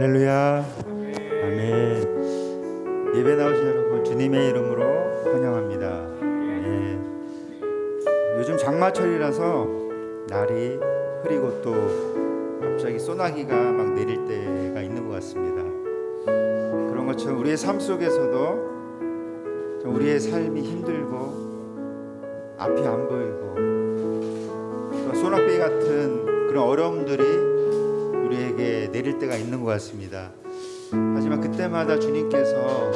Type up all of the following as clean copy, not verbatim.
할렐루야. 아멘. 예배 나오신 여러분 주님의 이름으로 환영합니다. 요즘 장마철이라서 날이 흐리고 또 갑자기 소나기가 막 내릴 때가 있는 것 같습니다. 그런 것처럼 우리의 삶 속에서도 우리의 삶이 힘들고 앞이 안 보이고 또 소낙비 같은 그런 어려움들이 우리에게 내릴 때가 있는 것 같습니다. 하지만 그때마다 주님께서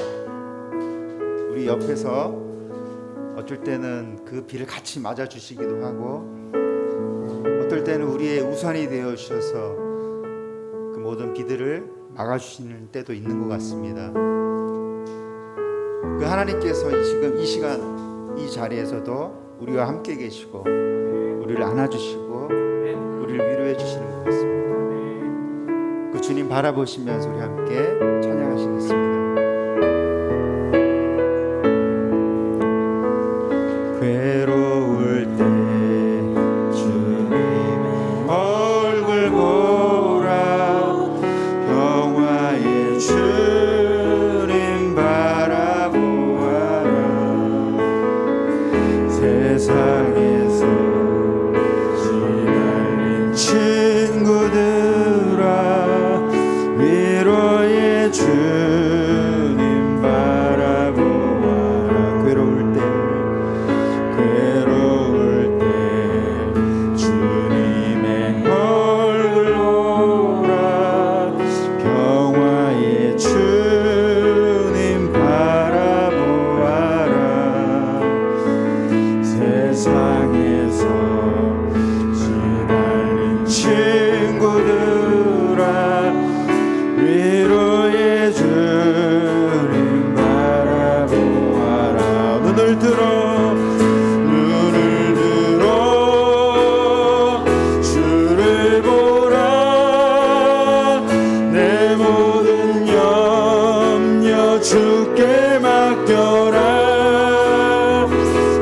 우리 옆에서 어쩔 때는 그 비를 같이 맞아주시기도 하고 어떨 때는 우리의 우산이 되어 주셔서 그 모든 비들을 막아주시는 때도 있는 것 같습니다. 그 하나님께서 지금 이 시간 이 자리에서도 우리와 함께 계시고 우리를 안아주시고 우리를 위로해 주시는 것 같습니다. 그 주님 바라보시면서 우리 함께 찬양하시겠습니다. 괴로울 때 주님의 얼굴 보라 평화의 주님 바라보아라 세상에서 시달린 친구들아 위로의 주님 바라보아라 괴로울 때 주님의 얼굴 보라 평화의 주님 바라보아라 세상에서 시달린 친구들아 위로의 주님 바라보아라 눈을 들어 주를 보라 내 모든 염려 주께 맡겨라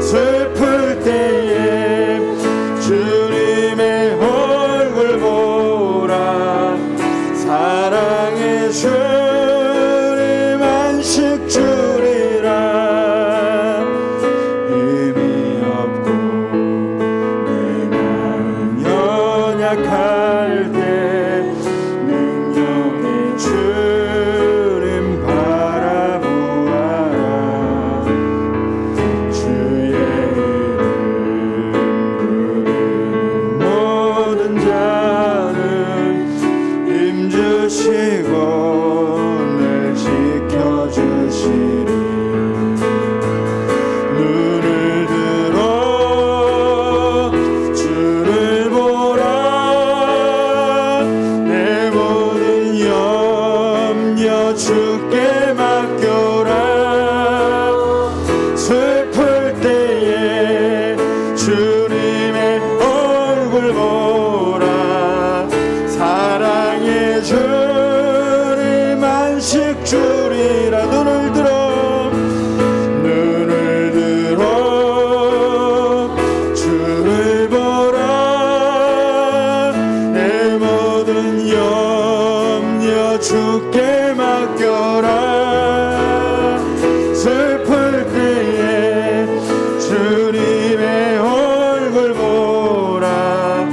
슬플 때에 주님의 얼굴 보라 사랑의 주님 안식 주리라 의미 없고 연약할 때 능력의 주님 바라보아라 주의 이름 부르는 모든 자는 힘주시고 늘 지켜주시리 눈을 들어 주를 보라 내 모든 염려 주께 맡겨라 슬플 때에 주님의 얼굴 보라 사랑의 주님 안식 주리라 눈을 들어 주를 보라 내 모든 염려 주께 맡겨라 슬플 때에 주님의 얼굴 보라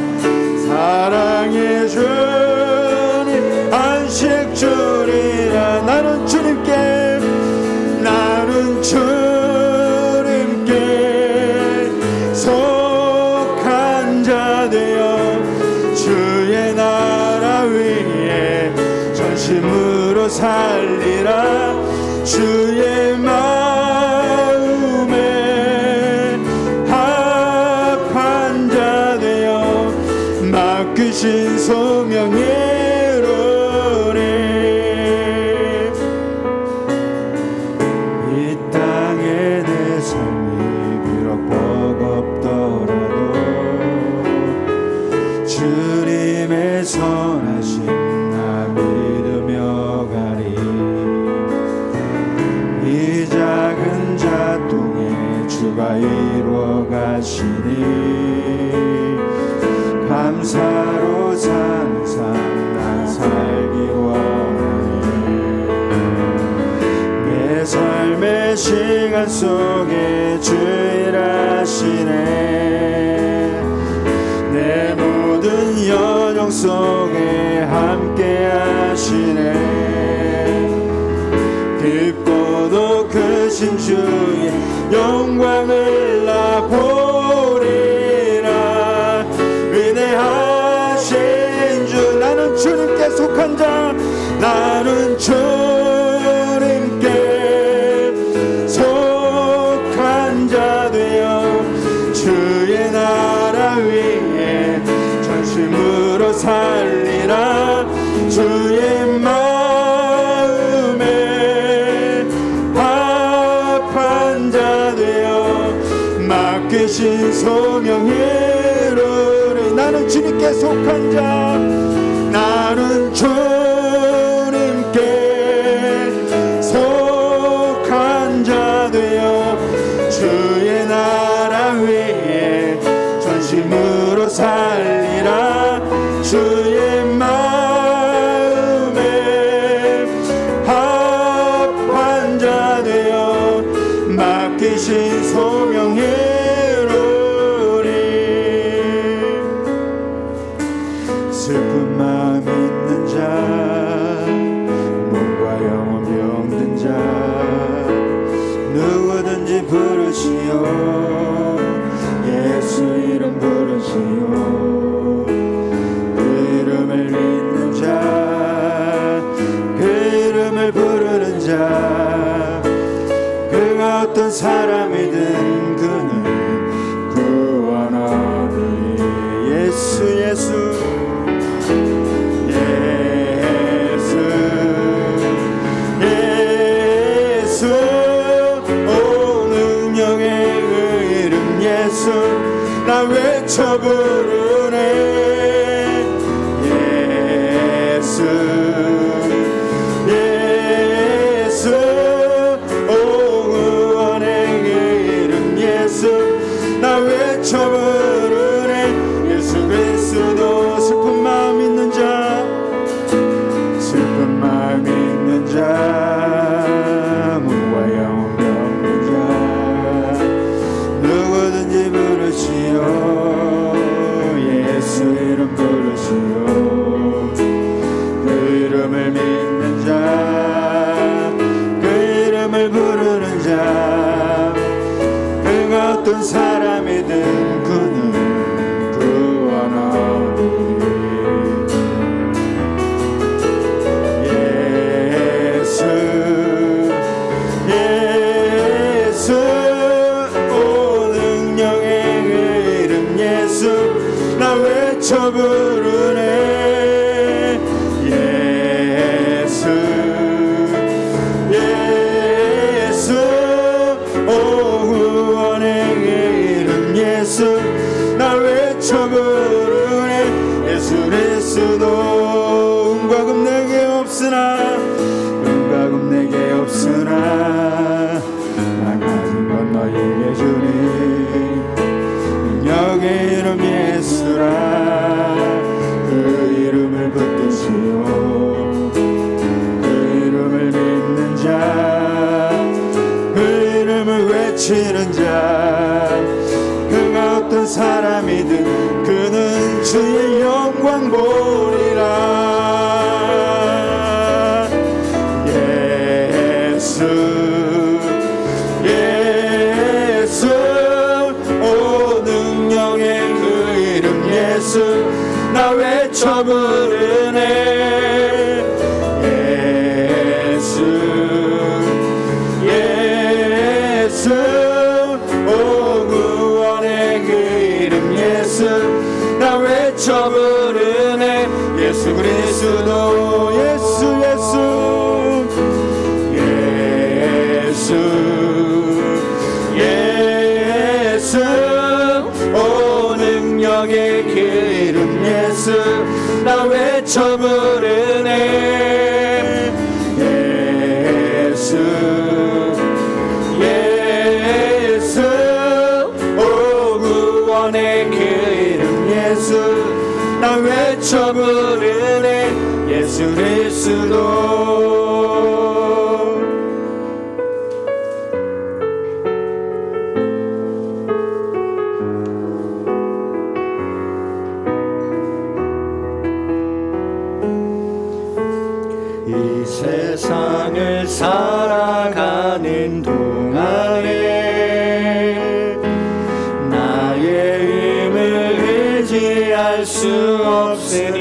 사랑의 주님 안식 주리라 나는 주님께 속한 자 되어 주의 나라 위에 전심으로 살리라 주의 마음에 합한 자 되어 맡기신 소명 이루리 이 땅에 내 삶이 비록 버겁더라도 주님의 선하심 나 믿으며 가리 이 작은 자통에 주가 이루어 가시니 감사로 사는 삶 난 살기 원하니 시간 속에 주일하시네. 내 모든 여정 속에 함께 하시네. 깊고도 크신 주의 영광을 나 보리라. 위대하신 주, 나는 주님께 속한 자, 나는 주님께 속한 자 되어 주의 나라 위에 전심으로 살리라. 주의 마음에 합한 자 되어 맡기신 소명을 이루리. 나는 주님께 속한 자, 나는 주님께 속한 자 되어 주의 나라 위에 전심으로 살리라. 주의 마음에 합한 자 되어 맡기신 소명을 슬픈 마음 있는 자, 몸과 영혼 병든 자, 누구든지 부르시오. 예수 이름 부르시오. 그 이름을 믿는 자, 그 이름을 부르는 자, 그가 어떤 사람이든 그는 구원하리. 예수 예수 나 외쳐 부르네. 예수 예수 오 구원의 그 이름 예수, 나 외쳐 부르네. 예수 그리스도. 슬픈 마음 있는 자, 슬픈 마음 있는 자, 몸과 영혼 병든 자, 누구든지 부르시오. 예수 이름 부르시오. 그 이름을 믿는 자, 그 이름을 부르는 자, 그가 어떤 사람이든 그는 구원하리. 예수 예수 나 외쳐 부르네. 예수 예수 오 구원의 그 이름 예수, 나 외쳐 부르네. 예수 그리스도. 은과 금 내게 없으나, 은과 금 내게 없으나 나 가진 건 너에게 주니. 능력의 이름 예수라. 그 이름을 붙드시오. 그 이름을 믿는 자, 그 이름을 외치는 자, 그가 어떤 사람이든 그는 주의 영광 보리라. 예수 예수 예수, 나 외쳐 부르네. 예수 예수 오 구원의 그 이름 예수, 나 외쳐 부르네. 예수 그리스도. 예수 예수 예수 예수 오 능력의 그 이름 예수, 나 외쳐 부르네. 예수 예수 오 구원의 그 이름 예수, 나 외쳐 부르네. 예수 그리스도. 걸어가는 동안에 나의 힘을 의지할 수 없으니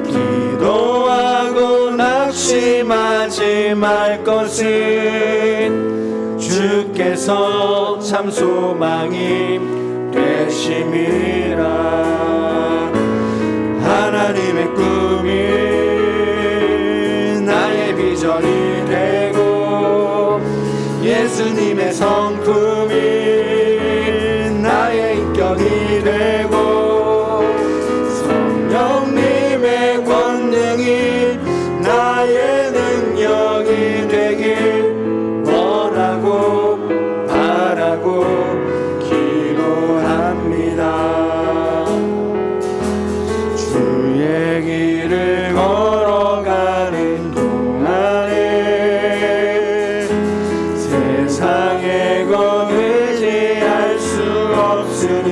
기도하고 낙심하지 말 것은 주께서 참 소망이 되심이라. 하나님의 꿈이 나의 비전이 되고 예수님의 성품이 나의 인격이 되고 성령님의 권능이 나의 능력이 되길 원하고 바라고 기도합니다. 주의 길을 걸어가는 동안에 세상에 것 의지할 수 없으니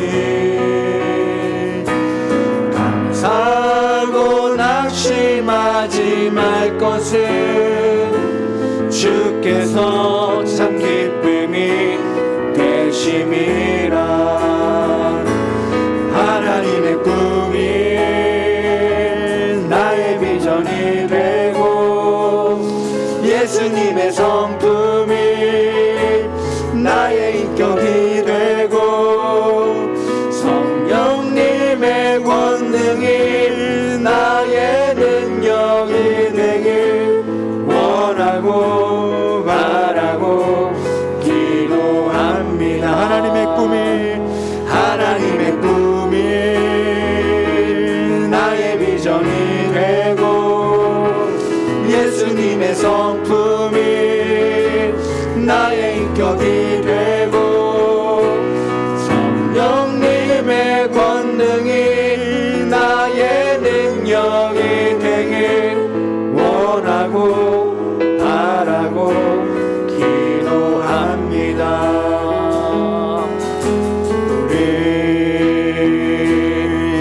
감사하고 낙심하지 말 것은 주께서 참 기쁨이 되심이라. 하나님의 꿈이 나의 비전이 되고 예수님의 성품이 나의 인격이 되고 성령님의 권능이 나의 능력이 되길 원하고 바라고 기도합니다. 하나님의 꿈이 나의 비전이 되고 예수님의 성품이 나의 인격이 되고 성령님의 권능이 나의 능력이 되길 원하고 바라고 기도합니다. 우리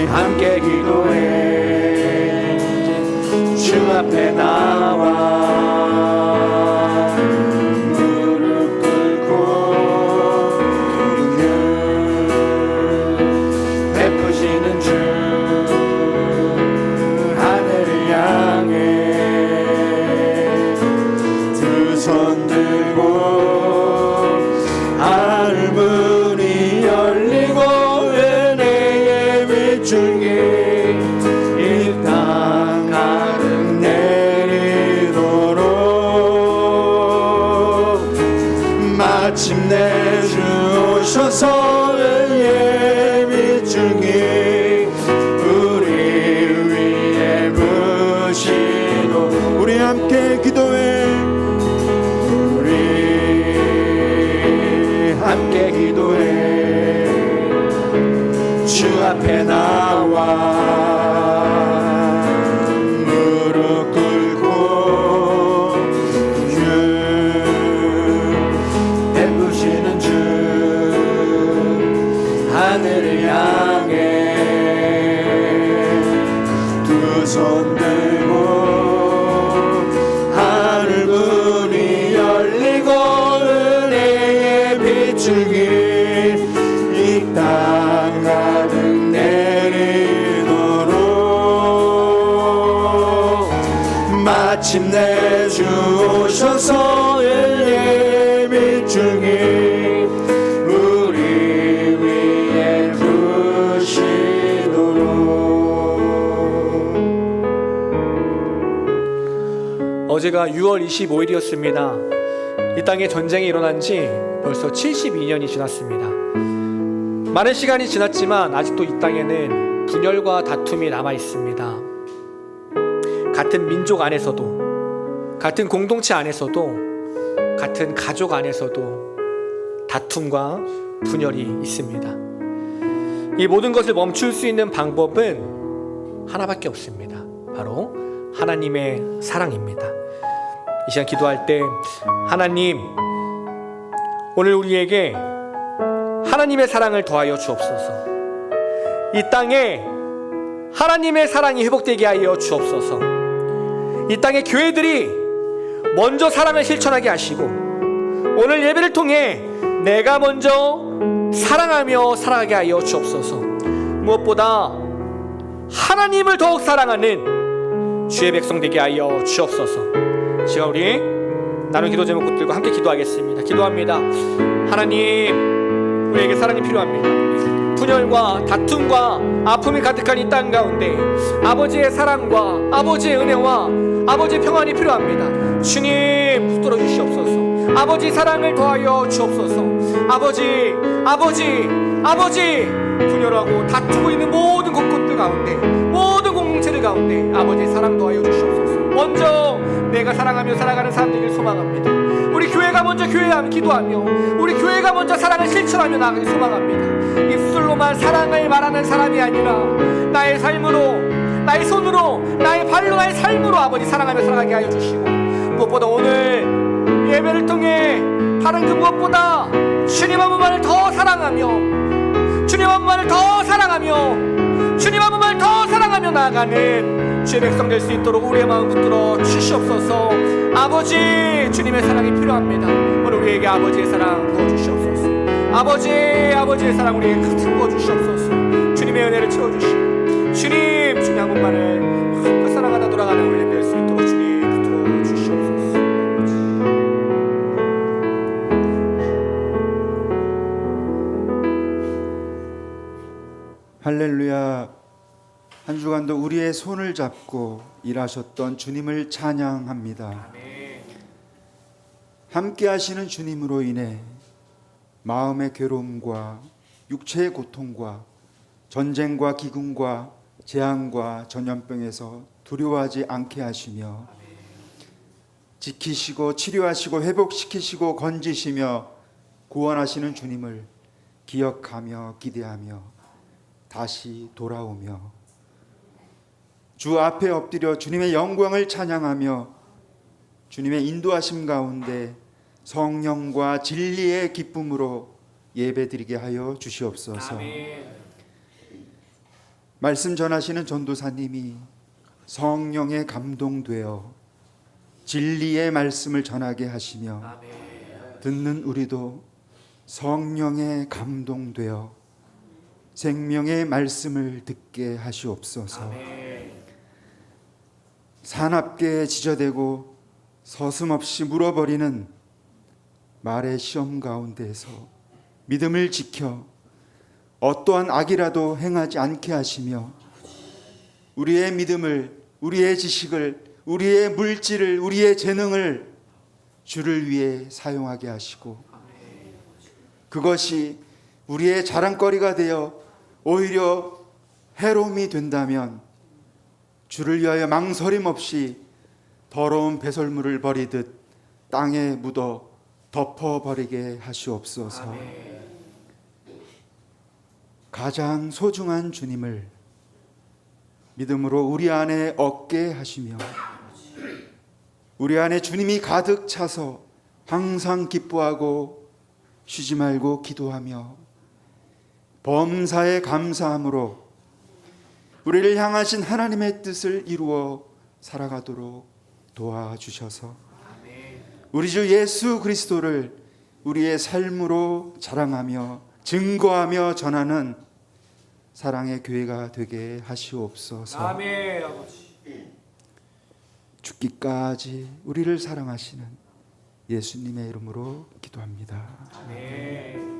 함께 기도해. 주 앞에 나와 무릎 꿇고 베푸시는 주 하늘을 향해 두 손 들고 하늘문이 열리고 은혜의 밑줄기 이 땅 가득 내리도록 마침내 주 오셔서 은혜의 밑줄기 우리 위에 부시도록 우리 함께 기도해. 우리 함께 기도해. 주 앞에 나와 무릎 꿇고 베푸시는 주 하늘을 향해 두 손 들고 하늘문이 열리고 은혜의 빛줄기 이 땅 가득 내리도록 마침내 주 오셔서 은혜의 빛줄기 우리 위에 부시도록. 어제가 6월 25일이었습니다. 이 땅에 전쟁이 일어난 지 벌써 72년이 지났습니다. 많은 시간이 지났지만 아직도 이 땅에는 분열과 다툼이 남아 있습니다. 같은 민족 안에서도, 같은 공동체 안에서도, 같은 가족 안에서도 다툼과 분열이 있습니다. 이 모든 것을 멈출 수 있는 방법은 하나밖에 없습니다. 바로 하나님의 사랑입니다. 이 시간 기도할 때 하나님, 오늘 우리에게 하나님의 사랑을 더하여 주옵소서. 이 땅에 하나님의 사랑이 회복되게 하여 주옵소서. 이 땅의 교회들이 먼저 사랑을 실천하게 하시고 오늘 예배를 통해 내가 먼저 사랑하며 살아가게 하여 주옵소서. 무엇보다 하나님을 더욱 사랑하는 주의 백성 되게 하여 주옵소서. 제가 우리 나눈 기도 제목들과 함께 기도하겠습니다. 기도합니다. 하나님, 우리에게 사랑이 필요합니다. 분열과 다툼과 아픔이 가득한 이 땅 가운데 아버지의 사랑과 아버지의 은혜와 아버지의 평안이 필요합니다. 주님, 붙들어 주시옵소서. 아버지 사랑을 더하여 주옵소서. 아버지 분열하고 다투고 있는 모든 곳곳들 가운데, 모든 공동체들 가운데 아버지의 사랑 더하여 주시옵소서. 먼저 내가 사랑하며 살아가는 사람들을 소망합니다. 우리 교회가 먼저 기도하며 우리 교회가 먼저 사랑을 실천하며 나가길 소망합니다. 입술로만 사랑을 말하는 사람이 아니라 나의 삶으로, 나의 손으로, 나의 발로, 나의 삶으로 아버지 사랑하며 살아가게 하여 주시고, 무엇보다 오늘 예배를 통해 다른 그 무엇보다 주님 한 분만을 더 사랑하며 주님 한 분만을 더 사랑하며 주님 한 분만을 더 사랑하며 나아가는 주의 백성 될 수 있도록 우리의 마음 붙들어 주시옵소서. 아버지, 주님의 사랑이 필요합니다. 오늘 우리에게 아버지의 사랑 부어주시옵소서. 아버지의 사랑 우리에게 가득 부어주시옵소서. 주님의 은혜를 채워주시고 주님 한 분만을 마음껏 사랑하다 돌아가는 우리 될 수 있도록 주님 붙들어 주시옵소서. 할렐루야. 한 주간도 우리의 손을 잡고 일하셨던 주님을 찬양합니다. 함께 하시는 주님으로 인해 마음의 괴로움과 육체의 고통과 전쟁과 기근과 재앙과 전염병에서 두려워하지 않게 하시며 지키시고 치료하시고 회복시키시고 건지시며 구원하시는 주님을 기억하며 기대하며 다시 돌아오며 주 앞에 엎드려 주님의 영광을 찬양하며 주님의 인도하심 가운데 성령과 진리의 기쁨으로 예배드리게 하여 주시옵소서. 아멘. 말씀 전하시는 전도사님이 성령에 감동되어 진리의 말씀을 전하게 하시며 아멘. 듣는 우리도 성령에 감동되어 생명의 말씀을 듣게 하시옵소서. 아멘. 사납게 지저대고 서슴없이 물어버리는 말의 시험 가운데에서 믿음을 지켜 어떠한 악이라도 행하지 않게 하시며 우리의 믿음을, 우리의 지식을, 우리의 물질을, 우리의 재능을 주를 위해 사용하게 하시고 그것이 우리의 자랑거리가 되어 오히려 해로움이 된다면 주를 위하여 망설임 없이 더러운 배설물을 버리듯 땅에 묻어 덮어버리게 하시옵소서. 아멘. 가장 소중한 주님을 믿음으로 우리 안에 얻게 하시며 우리 안에 주님이 가득 차서 항상 기뻐하고 쉬지 말고 기도하며 범사에 감사함으로 우리를 향하신 하나님의 뜻을 이루어 살아가도록 도와주셔서 우리 주 예수 그리스도를 우리의 삶으로 자랑하며 증거하며 전하는 사랑의 교회가 되게 하시옵소서. 아멘. 아버지. 죽기까지 우리를 사랑하시는 예수님의 이름으로 기도합니다. 아멘.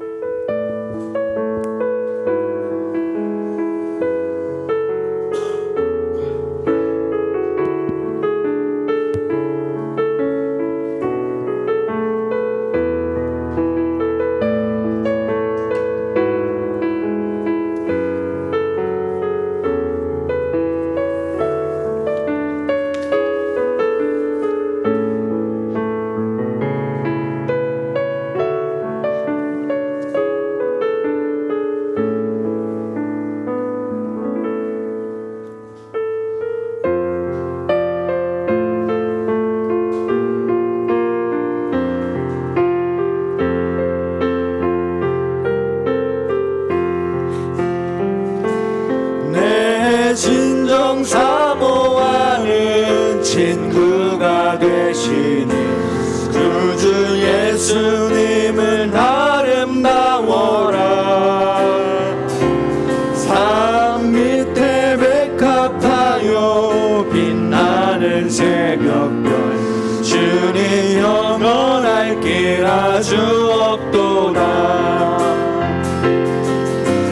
자주 없도다.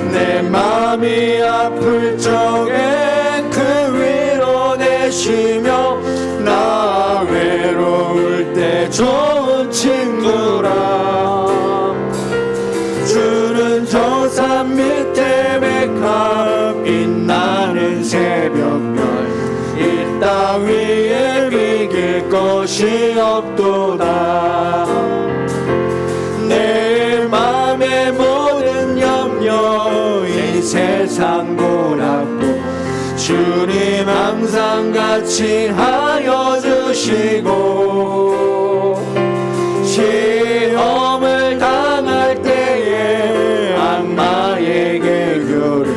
내 맘이 아플 적에 그 위로 내쉬며 나 외로울 때 좋은 친구라. 주는 저 산 밑에 백합 빛나는 새벽별 이 땅 위에 비길 것이 없도다. 내 맘의 모든 염려 이 세상 고랍고 주님 항상 같이 하여 주시고 시험을 당할 때에 악마에게 교를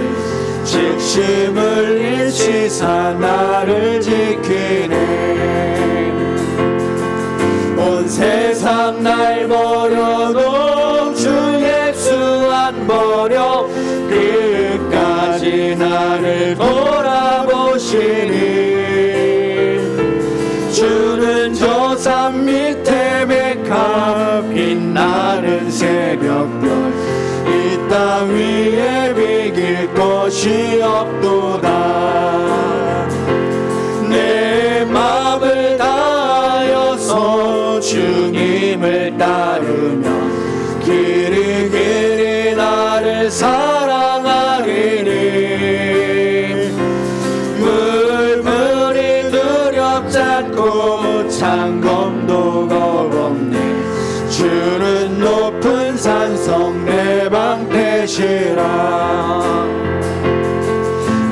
직심을 일치사 나를 지키네. 온 세상 날 버려도 주 예수 안 버려 끝까지 나를 돌아보시니. 주는 저 산 밑에 백합 빛나는 새벽별 이 땅 위에 비길 것이 없도다. 내 맘을 다하여서 주님을 따르면 길이 길이 나를 사랑하리니. 물물이 두렵지 않고 창검도 겁없네. 주는 높은 산성 내 방패시라.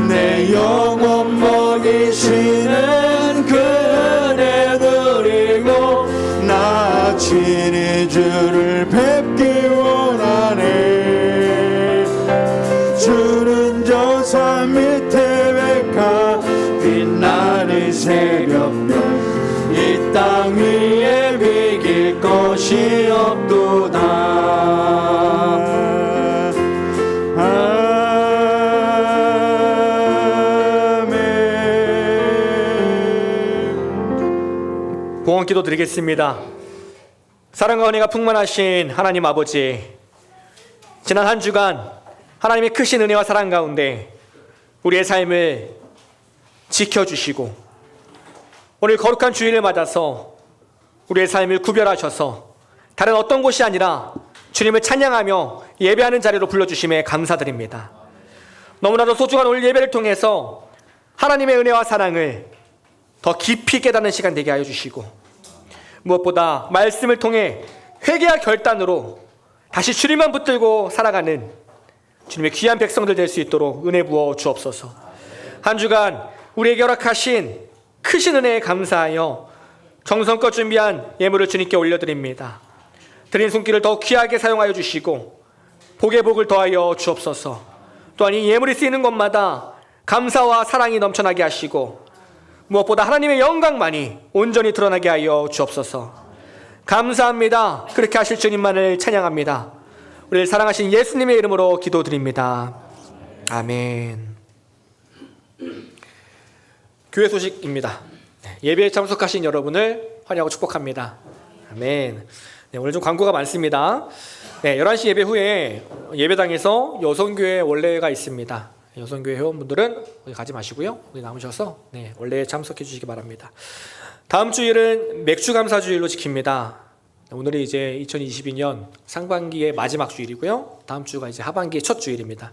내 영혼 먹이시는 그 은혜 누리고 나 친히 주를 뵙기 원하네. 주는 저 산 밑에 백합 빛나는 새벽별 이 땅 위에 비길 것이 없도다. 아멘. 봉헌 기도 드리겠습니다. 사랑과 은혜가 풍만하신 하나님 아버지, 지난 한 주간 하나님의 크신 은혜와 사랑 가운데 우리의 삶을 지켜주시고 오늘 거룩한 주일을 맞아서 우리의 삶을 구별하셔서 다른 어떤 곳이 아니라 주님을 찬양하며 예배하는 자리로 불러주심에 감사드립니다. 너무나도 소중한 오늘 예배를 통해서 하나님의 은혜와 사랑을 더 깊이 깨닫는 시간 되게 하여 주시고 무엇보다 말씀을 통해 회개와 결단으로 다시 주님만 붙들고 살아가는 주님의 귀한 백성들 될 수 있도록 은혜 부어 주옵소서. 한 주간 우리에게 허락하신 크신 은혜에 감사하여 정성껏 준비한 예물을 주님께 올려드립니다. 드린 손길을 더 귀하게 사용하여 주시고 복의 복을 더하여 주옵소서. 또한 이 예물이 쓰이는 곳마다 감사와 사랑이 넘쳐나게 하시고 무엇보다 하나님의 영광만이 온전히 드러나게 하여 주옵소서. 감사합니다. 그렇게 하실 주님만을 찬양합니다. 우리를 사랑하신 예수님의 이름으로 기도드립니다. 아멘. 교회 소식입니다. 예배에 참석하신 여러분을 환영하고 축복합니다. 아멘. 네, 오늘 좀 광고가 많습니다. 네, 11시 예배 후에 예배당에서 여성교회 원래가 있습니다. 여성교회 회원분들은 어디 가지 마시고요. 여기 남으셔서 원래에 참석해 주시기 바랍니다. 다음 주일은 맥주감사주일로 지킵니다. 오늘이 이제 2022년 상반기의 마지막 주일이고요. 다음 주가 이제 하반기의 첫 주일입니다.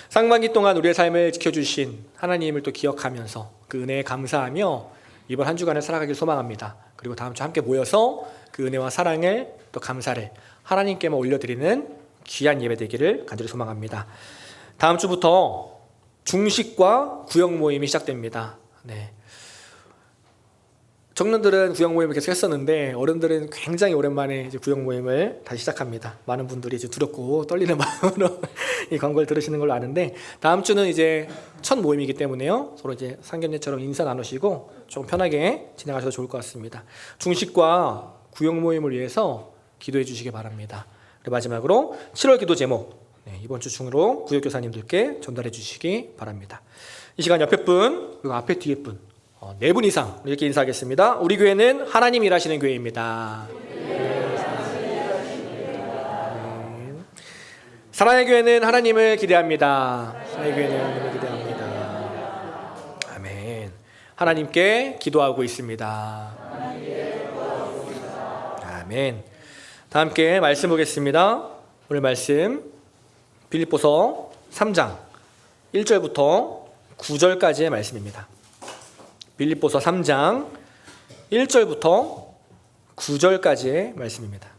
상반기 동안 우리의 삶을 지켜주신 하나님을 또 기억하면서 그 은혜에 감사하며 이번 한 주간을 살아가길 소망합니다. 그리고 다음 주 함께 모여서 그 은혜와 사랑을 또 감사를 하나님께만 올려드리는 귀한 예배 되기를 간절히 소망합니다. 다음 주부터 중식과 구역 모임이 시작됩니다. 네. 청년들은 구역 모임을 계속 했었는데 어른들은 굉장히 오랜만에 이제 구역 모임을 다시 시작합니다. 많은 분들이 이제 두렵고 떨리는 마음으로 이 광고를 들으시는 걸로 아는데 다음 주는 이제 첫 모임이기 때문에요. 서로 이제 상견례처럼 인사 나누시고 좀 편하게 진행하셔도 좋을 것 같습니다. 중식과 구역 모임을 위해서 기도해 주시기 바랍니다. 그리고 마지막으로 7월 기도 제목 이번 주 중으로 구역교사님들께 전달해 주시기 바랍니다. 이 시간 옆에 분 그리고 앞에 뒤에 분 4분 이상 이렇게 인사하겠습니다. 우리 교회는 하나님 일하시는 교회입니다. 사랑의 교회는 하나님을 기대합니다. 사랑의 교회는 하나님을 기대합니다. 아멘. 하나님께 기도하고 있습니다. 아멘. 다 함께 말씀 보겠습니다. 오늘 말씀 빌립보서 3장 1절부터 9절까지의 말씀입니다. 빌립보서 3장 1절부터 9절까지의 말씀입니다.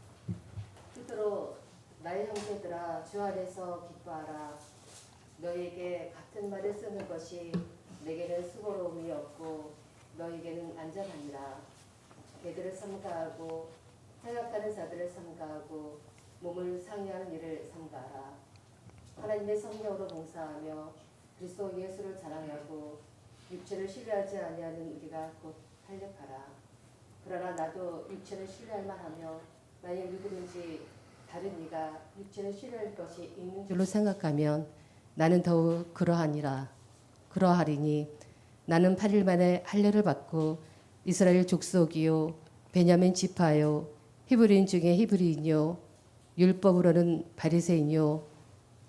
그대로 나의 형제들아 주 안에서 기뻐하라. 너희에게 같은 말을 쓰는 것이 내게는 수고로움이 없고 너희에게는 안전하니라. 개들을 삼가하고 생각하는 자들을 삼가하고 몸을 상해하는 일을 삼가하라. 하나님의 성령으로 봉사하며 그리스도 예수를 자랑하고 육체를 신뢰하지 아니하는 우리가 곧 활력하라. 그러나 나도 육체를 신뢰할 만하며 만약 누구든지 다른 이가 육체를 신뢰할 것이 있는 줄로 생각하면 나는 더욱 그러하리니 나는 8일 만에 할례를 받고 이스라엘 족속이요 베냐민 지파요 히브리인 중에 히브리인요 율법으로는 바리새인요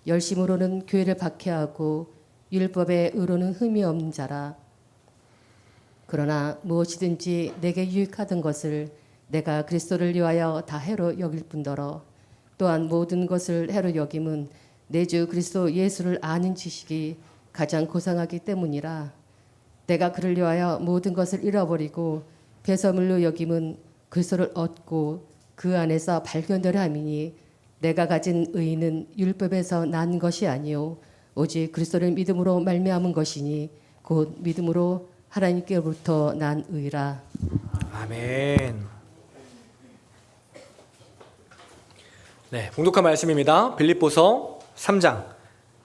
열심으로는 교회를 박해하고 율법의 의로는 흠이 없는 자라. 그러나 무엇이든지 내게 유익하던 것을 내가 그리스도를 위하여 다 해로 여길 뿐더러 또한 모든 것을 해로 여김은 내 주 그리스도 예수를 아는 지식이 가장 고상하기 때문이라. 내가 그를 위하여 모든 것을 잃어버리고 배설물로 여김은 그리스도를 얻고 그 안에서 발견되려 함이니 내가 가진 의는 율법에서 난 것이 아니요 오직 그리스도를 믿음으로 말미암은 것이니 곧 믿음으로 하나님께로부터 난 의라. 아멘. 네, 봉독한 말씀입니다. 빌립보서 3장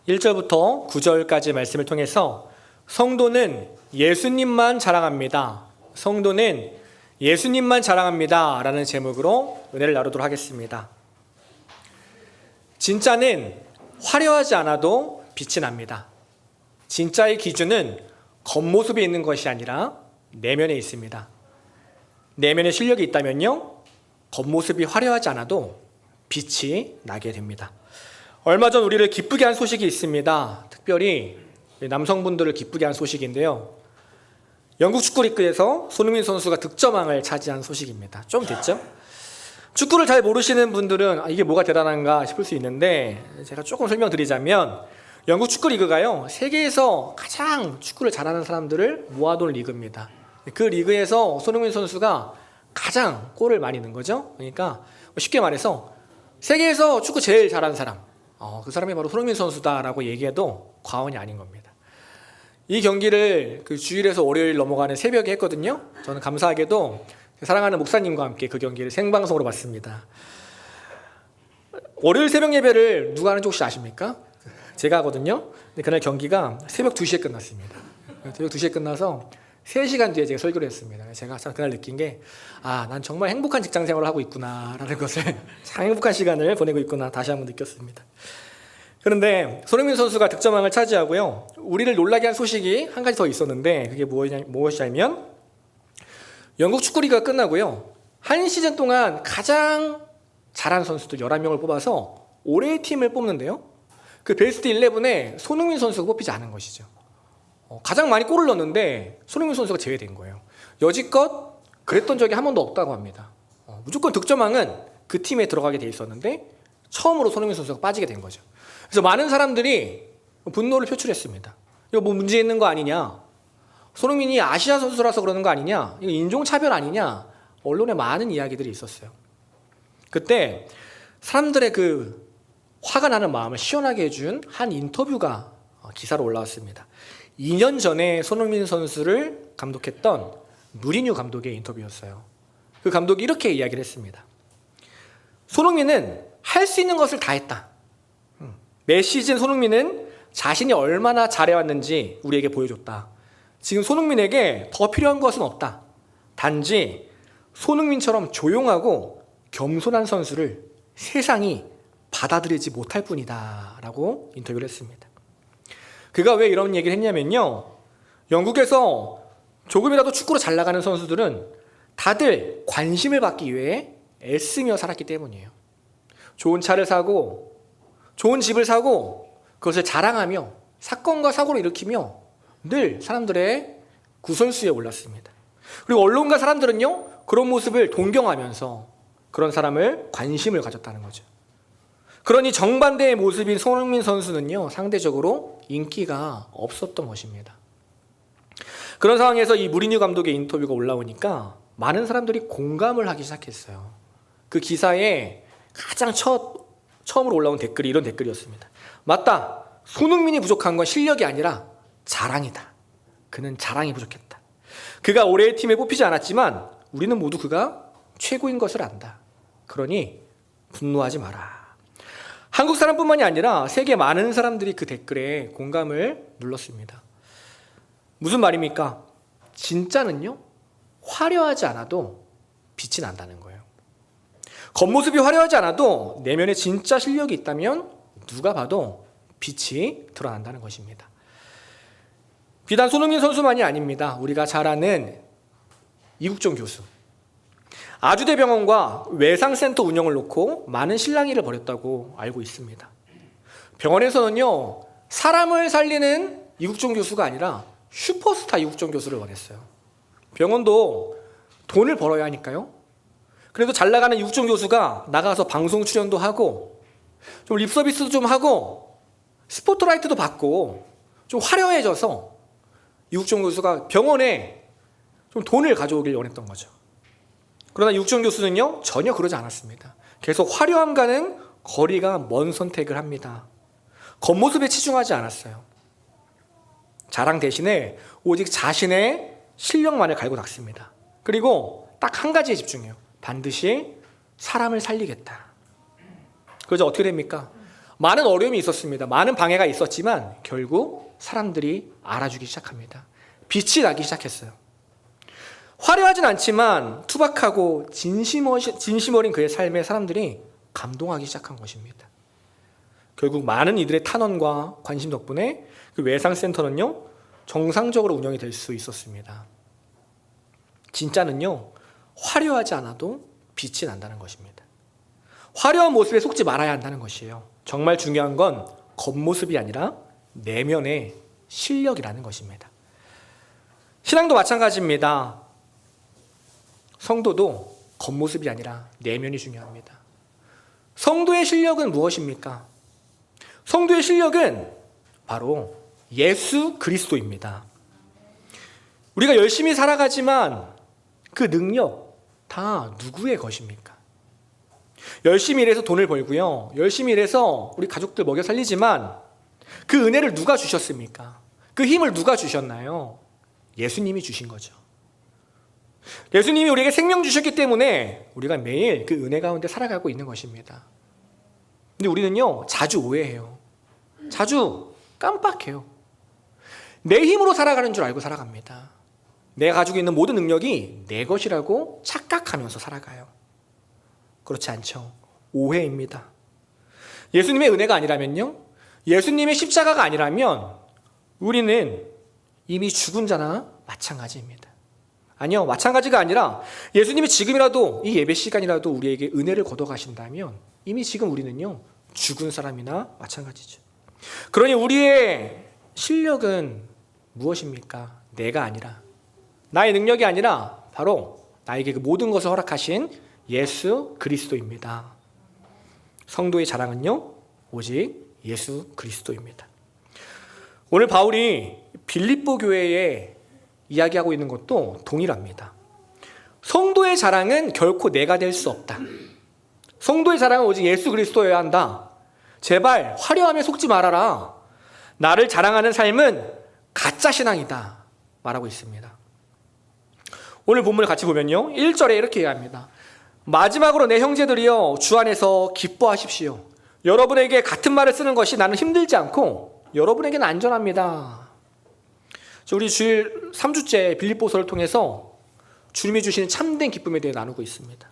1절부터 9절까지 말씀을 통해서 성도는 예수님만 자랑합니다. 성도는 예수님만 자랑합니다. 라는 제목으로 은혜를 나누도록 하겠습니다. 진짜는 화려하지 않아도 빛이 납니다. 진짜의 기준은 겉모습에 있는 것이 아니라 내면에 있습니다. 내면에 실력이 있다면요, 겉모습이 화려하지 않아도 빛이 나게 됩니다. 얼마 전 우리를 기쁘게 한 소식이 있습니다. 특별히 남성분들을 기쁘게 한 소식인데요. 영국 축구 리그에서 손흥민 선수가 득점왕을 차지한 소식입니다. 좀 됐죠? 축구를 잘 모르시는 분들은 이게 뭐가 대단한가 싶을 수 있는데 제가 조금 설명드리자면 영국 축구 리그가요, 세계에서 가장 축구를 잘하는 사람들을 모아둔 리그입니다. 그 리그에서 손흥민 선수가 가장 골을 많이 넣은 거죠. 그러니까 쉽게 말해서 세계에서 축구 제일 잘하는 사람, 그 사람이 바로 손흥민 선수다라고 얘기해도 과언이 아닌 겁니다. 이 경기를 그 주일에서 월요일 넘어가는 새벽에 했거든요. 저는 감사하게도 사랑하는 목사님과 함께 그 경기를 생방송으로 봤습니다. 월요일 새벽 예배를 누가 하는지 혹시 아십니까? 제가 하거든요. 근데 그날 경기가 새벽 2시에 끝났습니다. 새벽 2시에 끝나서 3시간 뒤에 제가 설교를 했습니다. 제가 참 그날 느낀 게, 난 정말 행복한 직장 생활을 하고 있구나라는 것을, 참 행복한 시간을 보내고 있구나 다시 한번 느꼈습니다. 그런데 손흥민 선수가 득점왕을 차지하고요, 우리를 놀라게 한 소식이 한 가지 더 있었는데 그게 무엇이냐면 영국 축구리그가 끝나고요, 한 시즌 동안 가장 잘한 선수들 11명을 뽑아서 올해의 팀을 뽑는데요, 그 베스트 11에 손흥민 선수가 뽑히지 않은 것이죠. 가장 많이 골을 넣었는데 손흥민 선수가 제외된 거예요. 여지껏 그랬던 적이 한 번도 없다고 합니다. 무조건 득점왕은 그 팀에 들어가게 돼 있었는데 처음으로 손흥민 선수가 빠지게 된 거죠. 그래서 많은 사람들이 분노를 표출했습니다. 이거 뭐 문제 있는 거 아니냐, 손흥민이 아시아 선수라서 그러는 거 아니냐, 이거 인종차별 아니냐, 언론에 많은 이야기들이 있었어요. 그때 사람들의 그 화가 나는 마음을 시원하게 해준 한 인터뷰가 기사로 올라왔습니다. 2년 전에 손흥민 선수를 감독했던 무리뉴 감독의 인터뷰였어요. 그 감독이 이렇게 이야기를 했습니다. 손흥민은 할 수 있는 것을 다 했다. 매 시즌 손흥민은 자신이 얼마나 잘해왔는지 우리에게 보여줬다. 지금 손흥민에게 더 필요한 것은 없다. 단지 손흥민처럼 조용하고 겸손한 선수를 세상이 받아들이지 못할 뿐이다 라고 인터뷰를 했습니다. 그가 왜 이런 얘기를 했냐면요, 영국에서 조금이라도 축구로 잘 나가는 선수들은 다들 관심을 받기 위해 애쓰며 살았기 때문이에요. 좋은 차를 사고 좋은 집을 사고 그것을 자랑하며 사건과 사고를 일으키며 늘 사람들의 구설수에 올랐습니다. 그리고 언론과 사람들은요, 그런 모습을 동경하면서 그런 사람을 관심을 가졌다는 거죠. 그러니 정반대의 모습인 손흥민 선수는요, 상대적으로 인기가 없었던 것입니다. 그런 상황에서 이 무리뉴 감독의 인터뷰가 올라오니까 많은 사람들이 공감을 하기 시작했어요. 그 기사에 가장 처음으로 올라온 댓글이 이런 댓글이었습니다. 맞다. 손흥민이 부족한 건 실력이 아니라 자랑이다. 그는 자랑이 부족했다. 그가 올해의 팀에 뽑히지 않았지만 우리는 모두 그가 최고인 것을 안다. 그러니 분노하지 마라. 한국 사람뿐만이 아니라 세계 많은 사람들이 그 댓글에 공감을 눌렀습니다. 무슨 말입니까? 진짜는요, 화려하지 않아도 빛이 난다는 거예요. 겉모습이 화려하지 않아도 내면에 진짜 실력이 있다면 누가 봐도 빛이 드러난다는 것입니다. 비단 손흥민 선수만이 아닙니다. 우리가 잘 아는 이국종 교수. 아주대병원과 외상센터 운영을 놓고 많은 실랑이를 벌였다고 알고 있습니다. 병원에서는요, 사람을 살리는 이국종 교수가 아니라 슈퍼스타 이국종 교수를 원했어요. 병원도 돈을 벌어야 하니까요. 그래도 잘 나가는 이국종 교수가 나가서 방송 출연도 하고 좀 립서비스도 좀 하고 스포트라이트도 받고 좀 화려해져서 이국종 교수가 병원에 좀 돈을 가져오길 원했던 거죠. 그러나 이국종 교수는요, 전혀 그러지 않았습니다. 계속 화려함과는 거리가 먼 선택을 합니다. 겉모습에 치중하지 않았어요. 자랑 대신에 오직 자신의 실력만을 갈고 닦습니다. 그리고 딱 한 가지에 집중해요. 반드시 사람을 살리겠다. 그래서 어떻게 됩니까? 많은 어려움이 있었습니다. 많은 방해가 있었지만 결국 사람들이 알아주기 시작합니다. 빛이 나기 시작했어요. 화려하진 않지만 투박하고 진심 어린 그의 삶에 사람들이 감동하기 시작한 것입니다. 결국 많은 이들의 탄원과 관심 덕분에 그 외상센터는요, 정상적으로 운영이 될 수 있었습니다. 진짜는요, 화려하지 않아도 빛이 난다는 것입니다. 화려한 모습에 속지 말아야 한다는 것이에요. 정말 중요한 건 겉모습이 아니라 내면의 실력이라는 것입니다. 신앙도 마찬가지입니다. 성도도 겉모습이 아니라 내면이 중요합니다. 성도의 실력은 무엇입니까? 성도의 실력은 바로 예수 그리스도입니다. 우리가 열심히 살아가지만 그 능력 다 누구의 것입니까? 열심히 일해서 돈을 벌고요, 열심히 일해서 우리 가족들 먹여 살리지만 그 은혜를 누가 주셨습니까? 그 힘을 누가 주셨나요? 예수님이 주신 거죠. 예수님이 우리에게 생명 주셨기 때문에 우리가 매일 그 은혜 가운데 살아가고 있는 것입니다. 근데 우리는요, 자주 오해해요. 자주 깜빡해요. 내 힘으로 살아가는 줄 알고 살아갑니다. 내가 가지고 있는 모든 능력이 내 것이라고 착각하면서 살아가요. 그렇지 않죠. 오해입니다. 예수님의 은혜가 아니라면요, 예수님의 십자가가 아니라면 우리는 이미 죽은 자나 마찬가지입니다. 아니요, 마찬가지가 아니라 예수님이 지금이라도 이 예배 시간이라도 우리에게 은혜를 걷어가신다면 이미 지금 우리는요, 죽은 사람이나 마찬가지죠. 그러니 우리의 실력은 무엇입니까? 내가 아니라, 나의 능력이 아니라 바로 나에게 그 모든 것을 허락하신 예수 그리스도입니다. 성도의 자랑은요, 오직 예수 그리스도입니다. 오늘 바울이 빌립보 교회에 이야기하고 있는 것도 동일합니다. 성도의 자랑은 결코 내가 될 수 없다. 성도의 자랑은 오직 예수 그리스도여야 한다. 제발 화려함에 속지 말아라. 나를 자랑하는 삶은 가짜 신앙이다 말하고 있습니다. 오늘 본문을 같이 보면요, 1절에 이렇게 이야기합니다. 마지막으로 내 형제들이여, 주 안에서 기뻐하십시오. 여러분에게 같은 말을 쓰는 것이 나는 힘들지 않고 여러분에게는 안전합니다. 우리 주일 3주째 빌립보서를 통해서 주님이 주시는 참된 기쁨에 대해 나누고 있습니다.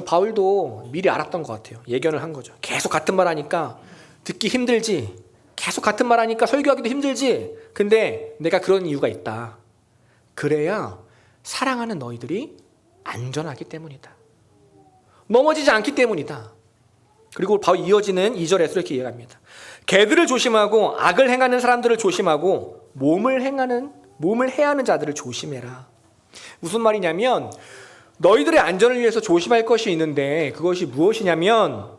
바울도 미리 알았던 것 같아요. 예견을 한 거죠. 계속 같은 말 하니까 듣기 힘들지, 계속 같은 말 하니까 설교하기도 힘들지, 근데 내가 그런 이유가 있다. 그래야 사랑하는 너희들이 안전하기 때문이다. 넘어지지 않기 때문이다. 그리고 바로 이어지는 2절에서 이렇게 이해합니다. 개들을 조심하고 악을 행하는 사람들을 조심하고 몸을 해야 하는 자들을 조심해라. 무슨 말이냐면 너희들의 안전을 위해서 조심할 것이 있는데 그것이 무엇이냐면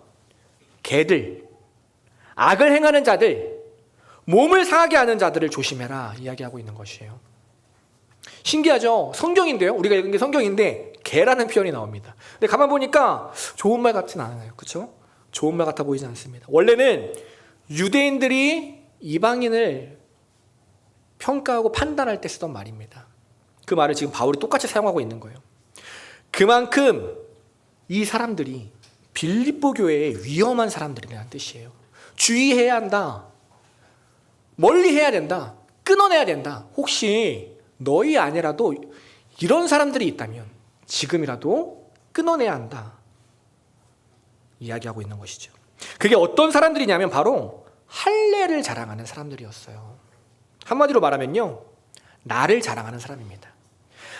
개들, 악을 행하는 자들, 몸을 상하게 하는 자들을 조심해라 이야기하고 있는 것이에요. 신기하죠? 성경인데요. 우리가 읽은 게 성경인데 개라는 표현이 나옵니다. 근데 가만 보니까 좋은 말 같진 않아요. 그렇죠? 좋은 말 같아 보이지 않습니다. 원래는 유대인들이 이방인을 평가하고 판단할 때 쓰던 말입니다. 그 말을 지금 바울이 똑같이 사용하고 있는 거예요. 그만큼 이 사람들이 빌립보 교회의 위험한 사람들이라는 뜻이에요. 주의해야 한다. 멀리 해야 된다. 끊어내야 된다. 혹시 너희 안에라도 이런 사람들이 있다면 지금이라도 끊어내야 한다. 이야기하고 있는 것이죠. 그게 어떤 사람들이냐면 바로 할례를 자랑하는 사람들이었어요. 한마디로 말하면요, 나를 자랑하는 사람입니다.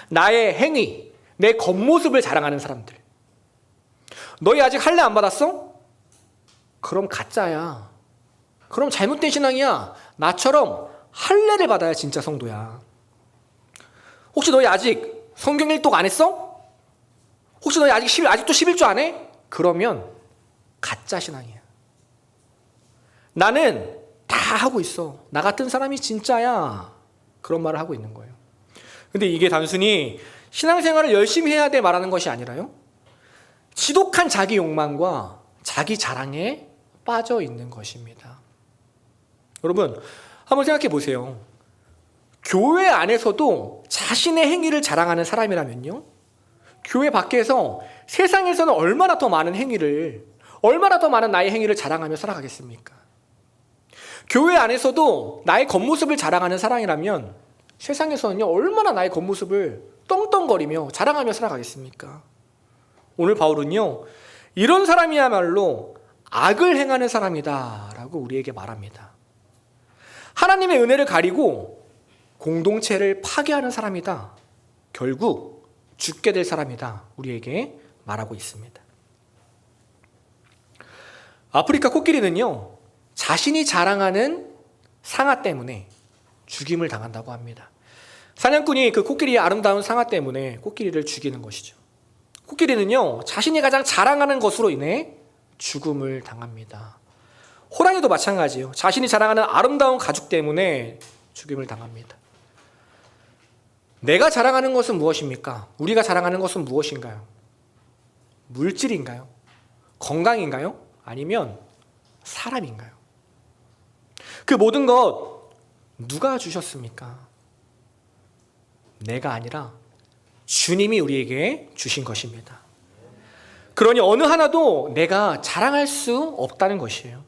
나의 행위, 내 겉모습을 자랑하는 사람들. 너희 아직 할례 안 받았어? 그럼 가짜야. 그럼 잘못된 신앙이야. 나처럼 할례를 받아야 진짜 성도야. 혹시 너희 아직 성경 일독 안 했어? 혹시 너희 아직도 11조 안 해? 그러면 가짜 신앙이야. 나는 다 하고 있어. 나 같은 사람이 진짜야. 그런 말을 하고 있는 거예요. 근데 이게 단순히 신앙생활을 열심히 해야 돼 말하는 것이 아니라요, 지독한 자기 욕망과 자기 자랑에 빠져 있는 것입니다. 여러분, 한번 생각해 보세요. 교회 안에서도 자신의 행위를 자랑하는 사람이라면요, 교회 밖에서 세상에서는 얼마나 더 많은 나의 행위를 자랑하며 살아가겠습니까? 교회 안에서도 나의 겉모습을 자랑하는 사람이라면 세상에서는요, 얼마나 나의 겉모습을 떵떵거리며 자랑하며 살아가겠습니까? 오늘 바울은요, 이런 사람이야말로 악을 행하는 사람이다라고 우리에게 말합니다. 하나님의 은혜를 가리고 공동체를 파괴하는 사람이다. 결국 죽게 될 사람이다. 우리에게 말하고 있습니다. 아프리카 코끼리는요, 자신이 자랑하는 상아 때문에 죽임을 당한다고 합니다. 사냥꾼이 그 코끼리의 아름다운 상아 때문에 코끼리를 죽이는 것이죠. 코끼리는요, 자신이 가장 자랑하는 것으로 인해 죽음을 당합니다. 호랑이도 마찬가지예요. 자신이 자랑하는 아름다운 가죽 때문에 죽임을 당합니다. 내가 자랑하는 것은 무엇입니까? 우리가 자랑하는 것은 무엇인가요? 물질인가요? 건강인가요? 아니면 사람인가요? 그 모든 것 누가 주셨습니까? 내가 아니라 주님이 우리에게 주신 것입니다. 그러니 어느 하나도 내가 자랑할 수 없다는 것이에요.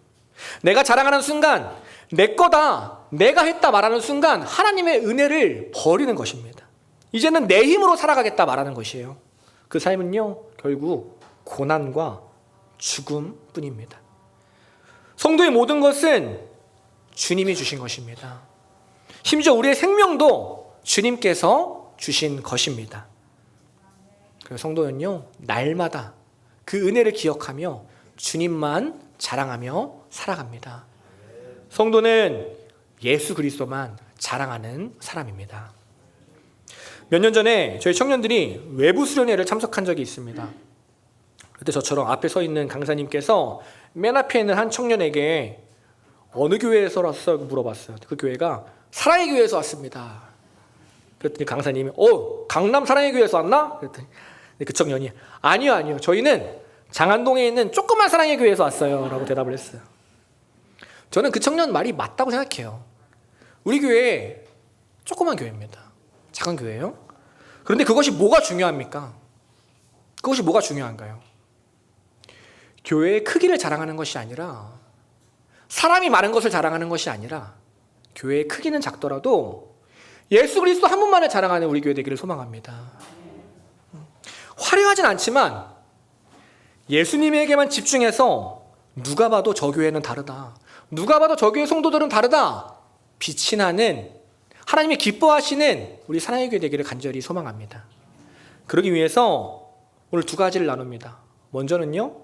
내가 자랑하는 순간, 내 거다, 내가 했다 말하는 순간 하나님의 은혜를 버리는 것입니다. 이제는 내 힘으로 살아가겠다 말하는 것이에요. 그 삶은요, 결국 고난과 죽음뿐입니다. 성도의 모든 것은 주님이 주신 것입니다. 심지어 우리의 생명도 주님께서 주신 것입니다. 그래서 성도는요, 날마다 그 은혜를 기억하며 주님만 자랑하며 살아갑니다. 성도는 예수 그리스도만 자랑하는 사람입니다. 몇 년 전에 저희 청년들이 외부 수련회를 참석한 적이 있습니다. 그때 저처럼 앞에 서 있는 강사님께서 맨 앞에 있는 한 청년에게 어느 교회에서 왔어? 물어봤어요. 그 교회가 사랑의 교회에서 왔습니다. 그랬더니 강사님이 강남 사랑의 교회에서 왔나? 그랬더니 그 청년이 아니요. 저희는 장안동에 있는 조그만 사랑의 교회에서 왔어요. 라고 대답을 했어요. 저는 그 청년 말이 맞다고 생각해요. 우리 교회 조그만 교회입니다. 작은 교회예요. 그런데 그것이 뭐가 중요합니까? 그것이 뭐가 중요한가요? 교회의 크기를 자랑하는 것이 아니라, 사람이 많은 것을 자랑하는 것이 아니라, 교회의 크기는 작더라도 예수 그리스도 한 분만을 자랑하는 우리 교회 되기를 소망합니다. 화려하진 않지만 예수님에게만 집중해서 누가 봐도 저 교회는 다르다, 누가 봐도 저 교회 성도들은 다르다, 빛이 나는, 하나님이 기뻐하시는 우리 사랑의 교회 되기를 간절히 소망합니다. 그러기 위해서 오늘 두 가지를 나눕니다. 먼저는요,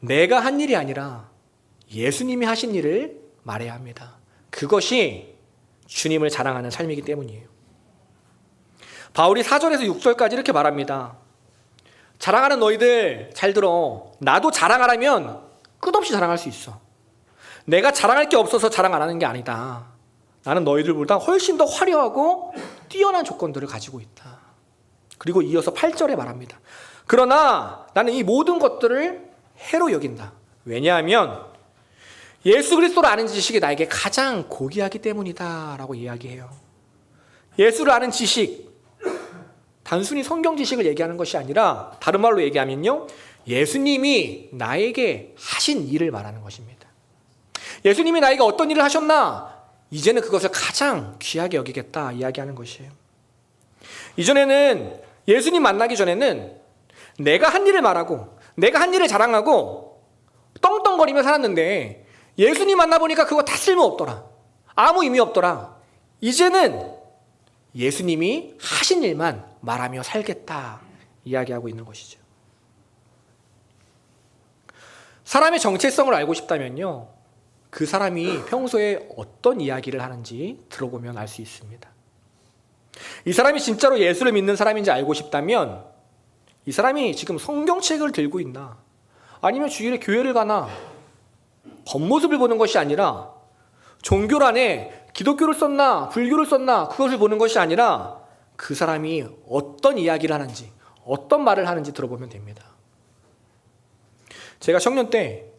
내가 한 일이 아니라 예수님이 하신 일을 말해야 합니다. 그것이 주님을 자랑하는 삶이기 때문이에요. 바울이 4절에서 6절까지 이렇게 말합니다. 자랑하는 너희들 잘 들어. 나도 자랑하라면 끝없이 자랑할 수 있어. 내가 자랑할 게 없어서 자랑 안 하는 게 아니다. 나는 너희들보다 훨씬 더 화려하고 뛰어난 조건들을 가지고 있다. 그리고 이어서 8절에 말합니다. 그러나 나는 이 모든 것들을 해로 여긴다. 왜냐하면 예수 그리스도를 아는 지식이 나에게 가장 고귀하기 때문이다 라고 이야기해요. 예수를 아는 지식, 단순히 성경 지식을 얘기하는 것이 아니라 다른 말로 얘기하면요, 예수님이 나에게 하신 일을 말하는 것입니다. 예수님이 나에게 어떤 일을 하셨나? 이제는 그것을 가장 귀하게 여기겠다 이야기하는 것이에요. 이전에는 예수님 만나기 전에는 내가 한 일을 말하고 내가 한 일을 자랑하고 떵떵거리며 살았는데 예수님 만나보니까 그거 다 쓸모없더라. 아무 의미 없더라. 이제는 예수님이 하신 일만 말하며 살겠다 이야기하고 있는 것이죠. 사람의 정체성을 알고 싶다면요, 그 사람이 평소에 어떤 이야기를 하는지 들어보면 알 수 있습니다. 이 사람이 진짜로 예수를 믿는 사람인지 알고 싶다면 이 사람이 지금 성경책을 들고 있나, 아니면 주일에 교회를 가나, 겉모습을 보는 것이 아니라 종교란에 기독교를 썼나 불교를 썼나 그것을 보는 것이 아니라 그 사람이 어떤 이야기를 하는지 어떤 말을 하는지 들어보면 됩니다. 제가 청년 때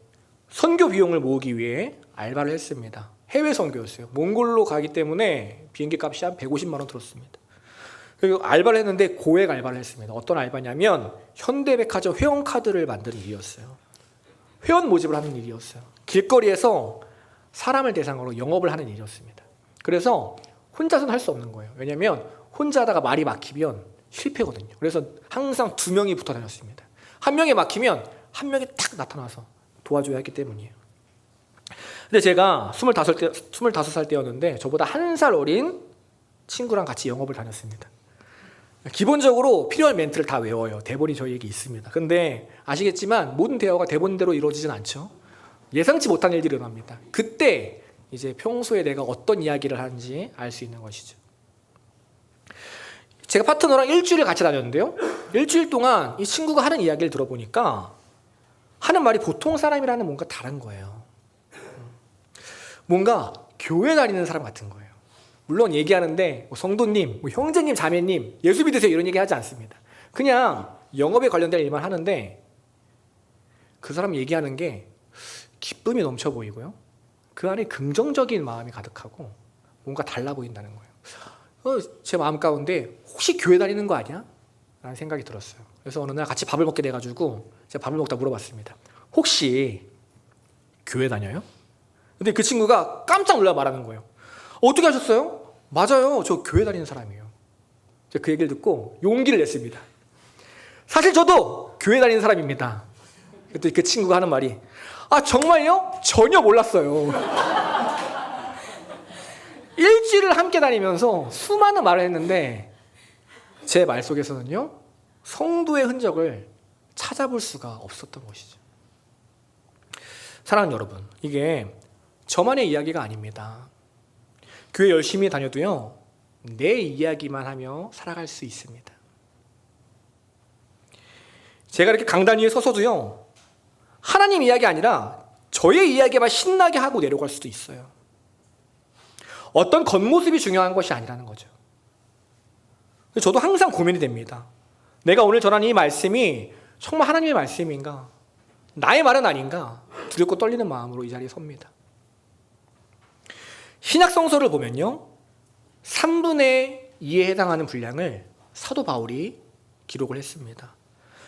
선교 비용을 모으기 위해 알바를 했습니다. 해외 선교였어요. 몽골로 가기 때문에 비행기 값이 한 150만 원 들었습니다. 그리고 알바를 했는데 고액 알바를 했습니다. 어떤 알바냐면 현대백화점 회원카드를 만드는 일이었어요. 회원 모집을 하는 일이었어요. 길거리에서 사람을 대상으로 영업을 하는 일이었습니다. 그래서 혼자서는 할 수 없는 거예요. 왜냐하면 혼자 하다가 말이 막히면 실패거든요. 그래서 항상 2명이 붙어 다녔습니다. 한 명이 막히면 한 명이 탁 나타나서 도와줘야 했기 때문이에요. 근데 제가 25살 때였는데 저보다 1살 어린 친구랑 같이 영업을 다녔습니다. 기본적으로 필요한 멘트를 다 외워요. 대본이 저희에게 있습니다. 근데 아시겠지만 모든 대화가 대본대로 이루어지진 않죠. 예상치 못한 일들이 일어납니다. 그때 이제 평소에 내가 어떤 이야기를 하는지 알 수 있는 것이죠. 제가 파트너랑 일주일을 같이 다녔는데요, 일주일 동안 이 친구가 하는 이야기를 들어보니까 하는 말이 보통 사람이라는 뭔가 다른 거예요. 뭔가 교회 다니는 사람 같은 거예요. 물론 얘기하는데 뭐 성도님, 뭐 형제님, 자매님, 예수 믿으세요 이런 얘기 하지 않습니다. 그냥 영업에 관련된 일만 하는데 그 사람 얘기하는 게 기쁨이 넘쳐 보이고요, 그 안에 긍정적인 마음이 가득하고 뭔가 달라 보인다는 거예요. 제 마음 가운데 혹시 교회 다니는 거 아니야? 라는 생각이 들었어요. 그래서 어느 날 같이 밥을 먹게 돼가지고 제가 밥을 먹다 물어봤습니다. 혹시 교회 다녀요? 근데 그 친구가 깜짝 놀라 말하는 거예요. 어떻게 하셨어요? 맞아요, 저 교회 다니는 사람이에요. 제가 그 얘기를 듣고 용기를 냈습니다. 사실 저도 교회 다니는 사람입니다. 그랬더니 그 친구가 하는 말이, 아 정말요? 전혀 몰랐어요. 일주일을 함께 다니면서 수많은 말을 했는데 제 말 속에서는요, 성도의 흔적을 찾아볼 수가 없었던 것이죠. 사랑하는 여러분, 이게 저만의 이야기가 아닙니다. 교회 열심히 다녀도요, 내 이야기만 하며 살아갈 수 있습니다. 제가 이렇게 강단 위에 서서도요, 하나님 이야기 아니라 저의 이야기만 신나게 하고 내려갈 수도 있어요. 어떤 겉모습이 중요한 것이 아니라는 거죠. 저도 항상 고민이 됩니다. 내가 오늘 전하는 이 말씀이 정말 하나님의 말씀인가? 나의 말은 아닌가? 두렵고 떨리는 마음으로 이 자리에 섭니다. 신약성서를 보면요, 3분의 2에 해당하는 분량을 사도 바울이 기록을 했습니다.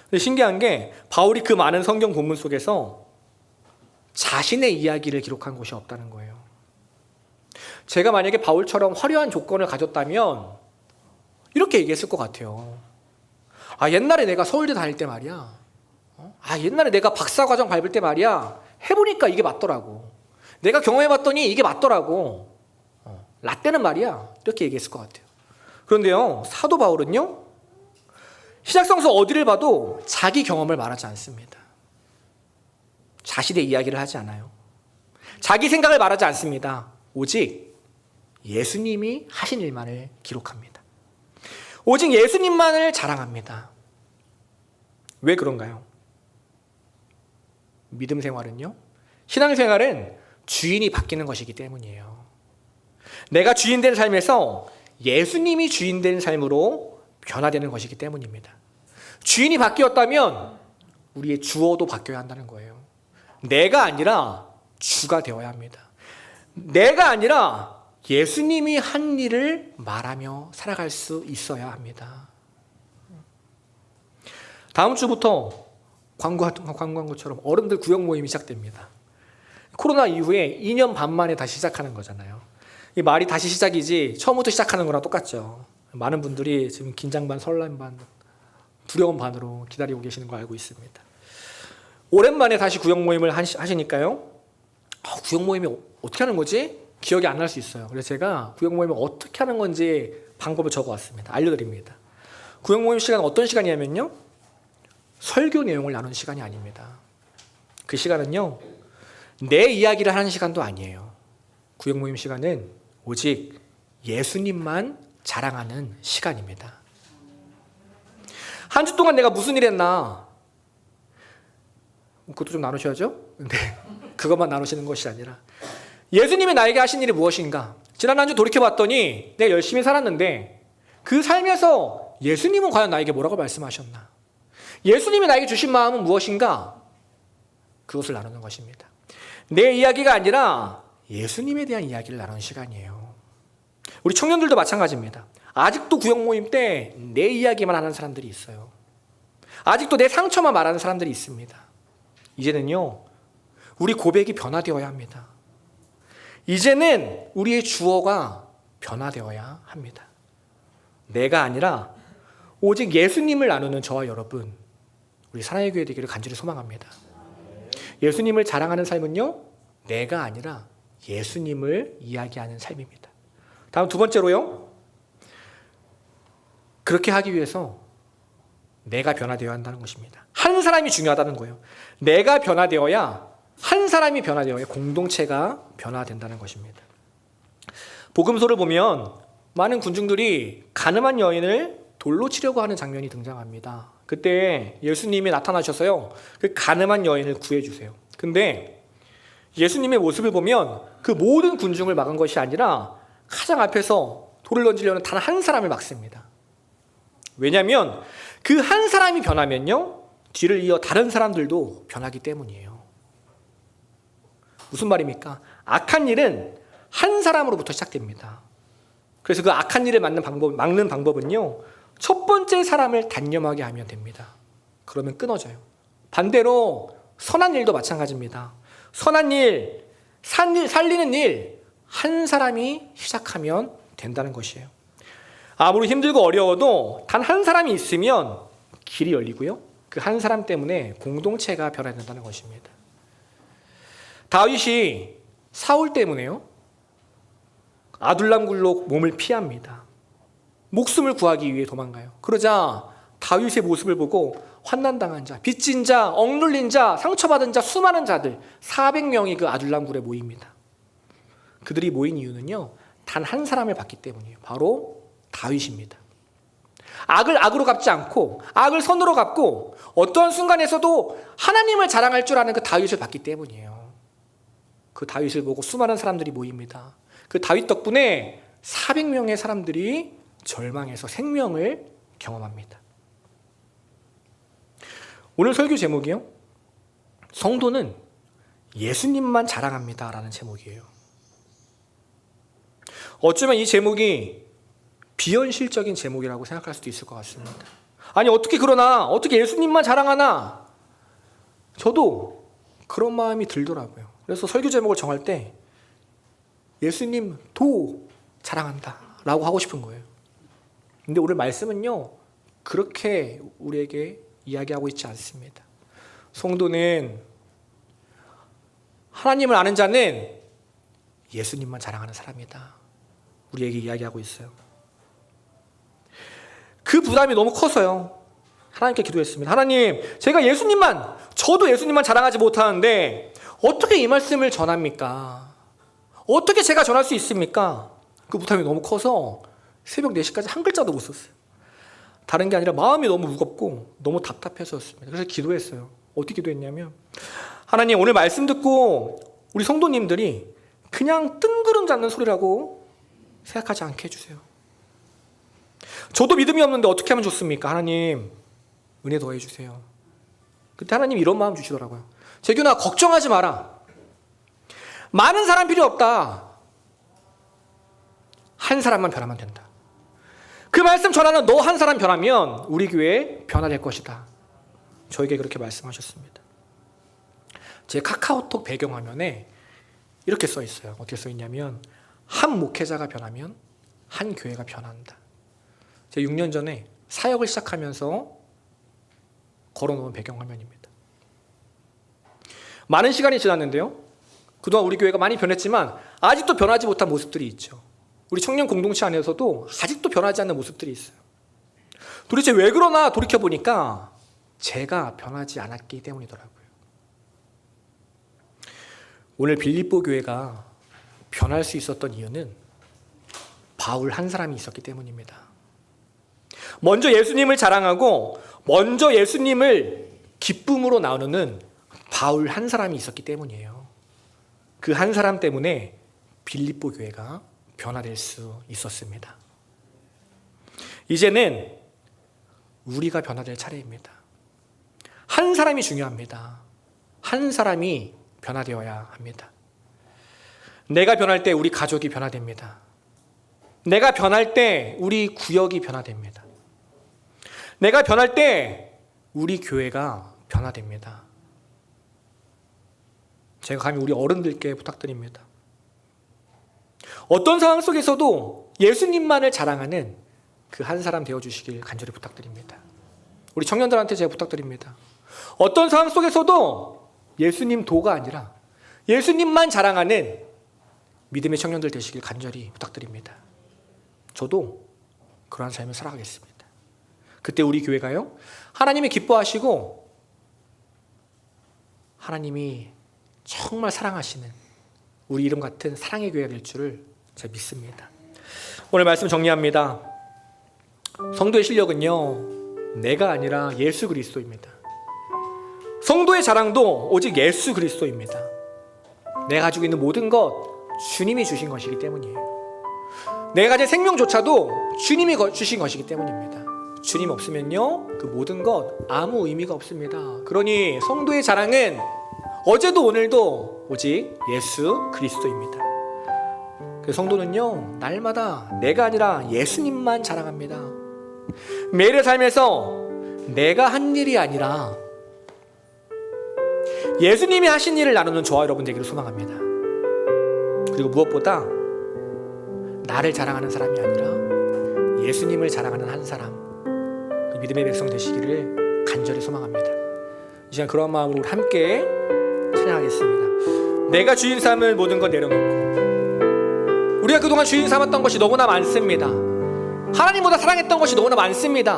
근데 신기한 게 바울이 그 많은 성경 본문 속에서 자신의 이야기를 기록한 곳이 없다는 거예요. 제가 만약에 바울처럼 화려한 조건을 가졌다면 이렇게 얘기했을 것 같아요. 아 옛날에 내가 서울대 다닐 때 말이야, 아 옛날에 내가 박사과정 밟을 때 말이야, 해보니까 이게 맞더라고. 내가 경험해봤더니 이게 맞더라고. 라떼는 말이야. 이렇게 얘기했을 것 같아요. 그런데요, 사도 바울은요, 신약성서 어디를 봐도 자기 경험을 말하지 않습니다. 자신의 이야기를 하지 않아요. 자기 생각을 말하지 않습니다. 오직 예수님이 하신 일만을 기록합니다. 오직 예수님만을 자랑합니다. 왜 그런가요? 믿음 생활은요, 신앙 생활은 주인이 바뀌는 것이기 때문이에요. 내가 주인 된 삶에서 예수님이 주인 된 삶으로 변화되는 것이기 때문입니다. 주인이 바뀌었다면 우리의 주어도 바뀌어야 한다는 거예요. 내가 아니라 주가 되어야 합니다. 내가 아니라 예수님이 한 일을 말하며 살아갈 수 있어야 합니다. 다음 주부터 광고한 것처럼 어른들 구역 모임이 시작됩니다. 코로나 이후에 2년 반 만에 다시 시작하는 거잖아요. 이 말이 다시 시작이지 처음부터 시작하는 거랑 똑같죠. 많은 분들이 지금 긴장 반, 설렘 반, 두려움 반으로 기다리고 계시는 거 알고 있습니다. 오랜만에 다시 구역 모임을 하시니까요. 구역 모임이 어떻게 하는 거지? 기억이 안 날 수 있어요. 그래서 제가 구역 모임을 어떻게 하는 건지 방법을 적어왔습니다. 알려드립니다. 구역 모임 시간은 어떤 시간이냐면요, 설교 내용을 나누는 시간이 아닙니다. 그 시간은요, 내 이야기를 하는 시간도 아니에요. 구역 모임 시간은 오직 예수님만 자랑하는 시간입니다. 한 주 동안 내가 무슨 일 했나, 그것도 좀 나누셔야죠. 근데 그것만 나누시는 것이 아니라 예수님이 나에게 하신 일이 무엇인가, 지난 한 주 돌이켜봤더니 내가 열심히 살았는데 그 삶에서 예수님은 과연 나에게 뭐라고 말씀하셨나, 예수님이 나에게 주신 마음은 무엇인가, 그것을 나누는 것입니다. 내 이야기가 아니라 예수님에 대한 이야기를 나누는 시간이에요. 우리 청년들도 마찬가지입니다. 아직도 구역 모임 때 내 이야기만 하는 사람들이 있어요. 아직도 내 상처만 말하는 사람들이 있습니다. 이제는요, 우리 고백이 변화되어야 합니다. 이제는 우리의 주어가 변화되어야 합니다. 내가 아니라 오직 예수님을 나누는 저와 여러분, 우리 사랑의 교회 되기를 간절히 소망합니다. 예수님을 자랑하는 삶은요, 내가 아니라 예수님을 이야기하는 삶입니다. 다음 두 번째로요, 그렇게 하기 위해서 내가 변화되어야 한다는 것입니다. 한 사람이 중요하다는 거예요. 내가 변화되어야, 한 사람이 변화되어야 공동체가 변화된다는 것입니다. 복음서를 보면 많은 군중들이 가늠한 여인을 돌로 치려고 하는 장면이 등장합니다. 그때 예수님이 나타나셔서요, 그 가늠한 여인을 구해주세요. 근데 예수님의 모습을 보면 그 모든 군중을 막은 것이 아니라 가장 앞에서 돌을 던지려는 단 한 사람을 막습니다. 왜냐하면 그 한 사람이 변하면요, 뒤를 이어 다른 사람들도 변하기 때문이에요. 무슨 말입니까? 악한 일은 한 사람으로부터 시작됩니다. 그래서 그 악한 일을 막는 방법은요, 첫 번째 사람을 단념하게 하면 됩니다. 그러면 끊어져요. 반대로 선한 일도 마찬가지입니다. 선한 일, 살리는 일, 한 사람이 시작하면 된다는 것이에요. 아무리 힘들고 어려워도 단 한 사람이 있으면 길이 열리고요, 그 한 사람 때문에 공동체가 변화된다는 것입니다. 다윗이 사울 때문에요, 아둘람 굴로 몸을 피합니다. 목숨을 구하기 위해 도망가요. 그러자 다윗의 모습을 보고 환난당한 자, 빚진 자, 억눌린 자, 상처받은 자, 수많은 자들 400명이 그 아둘람 굴에 모입니다. 그들이 모인 이유는요, 단 한 사람을 봤기 때문이에요. 바로 다윗입니다. 악을 악으로 갚지 않고 악을 선으로 갚고 어떠한 순간에서도 하나님을 자랑할 줄 아는 그 다윗을 봤기 때문이에요. 그 다윗을 보고 수많은 사람들이 모입니다. 그 다윗 덕분에 400명의 사람들이 절망에서 생명을 경험합니다. 오늘 설교 제목이요, 성도는 예수님만 자랑합니다 라는 제목이에요. 어쩌면 이 제목이 비현실적인 제목이라고 생각할 수도 있을 것 같습니다. 아니, 어떻게 그러나, 어떻게 예수님만 자랑하나, 저도 그런 마음이 들더라고요. 그래서 설교 제목을 정할 때 예수님도 자랑한다 라고 하고 싶은 거예요. 근데 오늘 말씀은요, 그렇게 우리에게 이야기하고 있지 않습니다. 성도는, 하나님을 아는 자는 예수님만 자랑하는 사람이다, 우리에게 이야기하고 있어요. 그 부담이 너무 커서요, 하나님께 기도했습니다. 하나님, 저도 예수님만 자랑하지 못하는데 어떻게 이 말씀을 전합니까? 어떻게 제가 전할 수 있습니까? 그 부담이 너무 커서 새벽 4시까지 한 글자도 못 썼어요. 다른 게 아니라 마음이 너무 무겁고 너무 답답해서였습니다. 그래서 기도했어요. 어떻게 기도했냐면, 하나님, 오늘 말씀 듣고 우리 성도님들이 그냥 뜬구름 잡는 소리라고 생각하지 않게 해주세요. 저도 믿음이 없는데 어떻게 하면 좋습니까? 하나님, 은혜 더해 주세요. 그때 하나님 이런 마음 주시더라고요. 재균아, 걱정하지 마라. 많은 사람 필요 없다. 한 사람만 변하면 된다. 그 말씀 전하는 너 한 사람 변하면 우리 교회 변화될 것이다. 저에게 그렇게 말씀하셨습니다. 제 카카오톡 배경화면에 이렇게 써 있어요. 어떻게 써 있냐면, 한 목회자가 변하면 한 교회가 변한다. 제가 6년 전에 사역을 시작하면서 걸어놓은 배경화면입니다. 많은 시간이 지났는데요, 그동안 우리 교회가 많이 변했지만 아직도 변하지 못한 모습들이 있죠. 우리 청년 공동체 안에서도 아직도 변하지 않는 모습들이 있어요. 도대체 왜 그러나 돌이켜보니까 제가 변하지 않았기 때문이더라고요. 오늘 빌립보 교회가 변할 수 있었던 이유는 바울 한 사람이 있었기 때문입니다. 먼저 예수님을 자랑하고 먼저 예수님을 기쁨으로 나누는 바울 한 사람이 있었기 때문이에요. 그 한 사람 때문에 빌립보 교회가 변화될 수 있었습니다. 이제는 우리가 변화될 차례입니다. 한 사람이 중요합니다. 한 사람이 변화되어야 합니다. 내가 변할 때 우리 가족이 변화됩니다. 내가 변할 때 우리 구역이 변화됩니다. 내가 변할 때 우리 교회가 변화됩니다. 제가 감히 우리 어른들께 부탁드립니다. 어떤 상황 속에서도 예수님만을 자랑하는 그 한 사람 되어주시길 간절히 부탁드립니다. 우리 청년들한테 제가 부탁드립니다. 어떤 상황 속에서도 예수님 도가 아니라 예수님만 자랑하는 믿음의 청년들 되시길 간절히 부탁드립니다. 저도 그러한 삶을 살아가겠습니다. 그때 우리 교회가요, 하나님이 기뻐하시고 하나님이 정말 사랑하시는 우리 이름 같은 사랑의 교회가 될 줄을 제가 믿습니다. 오늘 말씀 정리합니다. 성도의 실력은요, 내가 아니라 예수 그리스도입니다. 성도의 자랑도 오직 예수 그리스도입니다. 내가 가지고 있는 모든 것 주님이 주신 것이기 때문이에요. 내가 가진 생명조차도 주님이 주신 것이기 때문입니다. 주님 없으면요, 그 모든 것 아무 의미가 없습니다. 그러니 성도의 자랑은 어제도 오늘도 오직 예수 그리스도입니다. 그 성도는요, 날마다 내가 아니라 예수님만 자랑합니다. 매일의 삶에서 내가 한 일이 아니라 예수님이 하신 일을 나누는 저와 여러분 되기를 소망합니다. 그리고 무엇보다 나를 자랑하는 사람이 아니라 예수님을 자랑하는 한 사람, 그 믿음의 백성 되시기를 간절히 소망합니다. 이 시간 그런 마음으로 우리 함께 찬양하겠습니다. 내가 주인 삼을 모든 것 내려놓고, 우리가 그동안 주인 삼았던 것이 너무나 많습니다. 하나님보다 사랑했던 것이 너무나 많습니다.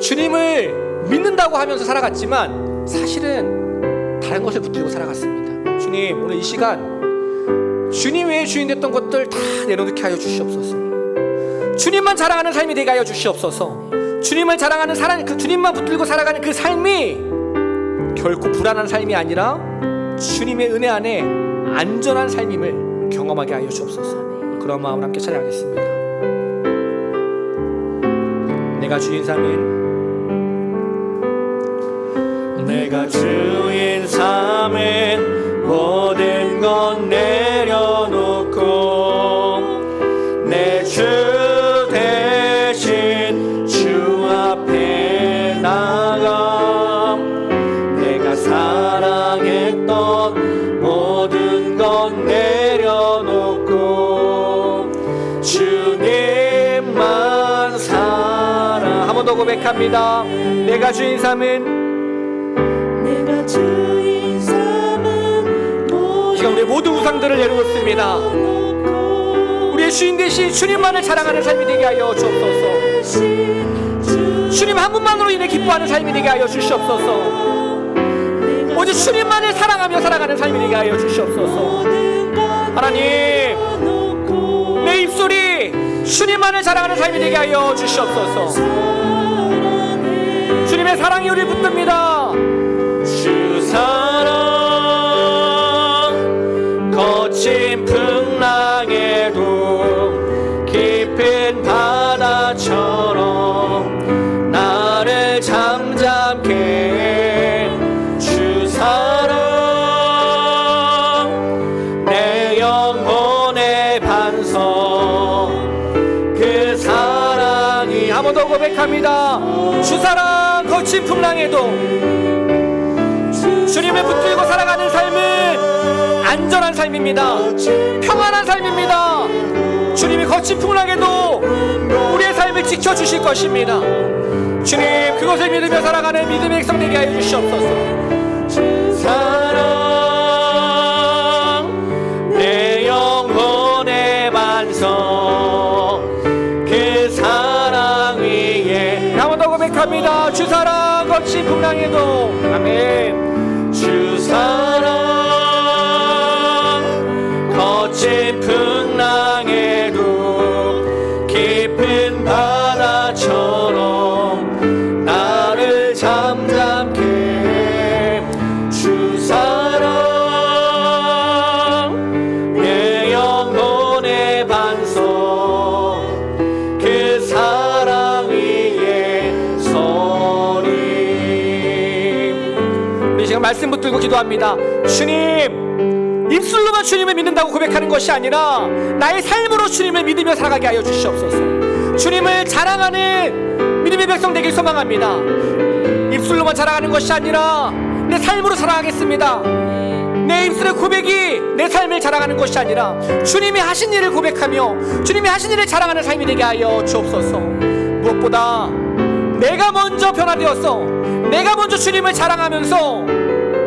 주님을 믿는다고 하면서 살아갔지만 사실은 다른 것을 붙들고 살아갔습니다. 주님, 오늘 이 시간 주님 외에 주인 됐던 것들 다 내려놓게 하여 주시옵소서. 주님만 자랑하는 삶이 되게 하여 주시옵소서. 주님을 자랑하는 주님만 붙들고 살아가는 그 삶이 결코 불안한 삶이 아니라 주님의 은혜 안에 안전한 삶임을 경험하게 하여 주옵소서. 그런 마음으로 함께 찬양하겠습니다. 내가 주인 삼은 모든 것 내려놓고 내 주 대신 주 앞에 나가 내가 사랑했던 모든 것 내려놓고 주님만 사랑. 한 번 더 고백합니다. 내가 주인 삼은 지금 우리의 모든 우상들을 내려놓습니다. 우리의 주인 되신 주님만을 자랑하는 삶이 되게 하여 주옵소서. 주님 한 분만으로 인해 기뻐하는 삶이 되게 하여 주시옵소서. 오직 주님만을 사랑하며 살아가는 삶이 되게 하여 주시옵소서. 하나님, 내 입술이 주님만을 자랑하는 삶이 되게 하여 주시옵소서. 주님의 사랑이 우리를 붙듭니다. 주 사랑 거친 풍랑에도 깊은 바다처럼 나를 잠잠케 해. 주 사랑 내 영혼의 반석 그 사랑이 한 번 더 고백합니다. 주 사랑 거친 풍랑에도 주님을 붙들고 살아가는 삶은 안전한 삶입니다. 평안한 삶입니다. 주님이 거친 풍랑에도 우리의 삶을 지켜주실 것입니다. 주님, 그것을 믿으며 살아가는 믿음의 백성 되게 하여 주시옵소서. 사랑 내 영혼의 반석 그 사랑 위에 한 번 더 고백합니다. 주 사랑 거친 풍랑에도 아멘. 주 사랑 거친 풍랑에도 깊은 바다처럼 나를 잠잠케 해. 주 사랑 내 영혼의 반석 그 사랑 위에 서리. 우리 지금 말씀 붙들고 기도합니다. 주님, 입술로만 주님을 믿는다고 고백하는 것이 아니라 나의 삶으로 주님을 믿으며 살아가게 하여 주시옵소서. 주님을 자랑하는 믿음의 백성 되길 소망합니다. 입술로만 자랑하는 것이 아니라 내 삶으로 자랑하겠습니다. 내 입술의 고백이 내 삶을 자랑하는 것이 아니라 주님이 하신 일을 고백하며 주님이 하신 일을 자랑하는 삶이 되게 하여 주옵소서. 무엇보다 내가 먼저 변화되어서 내가 먼저 주님을 자랑하면서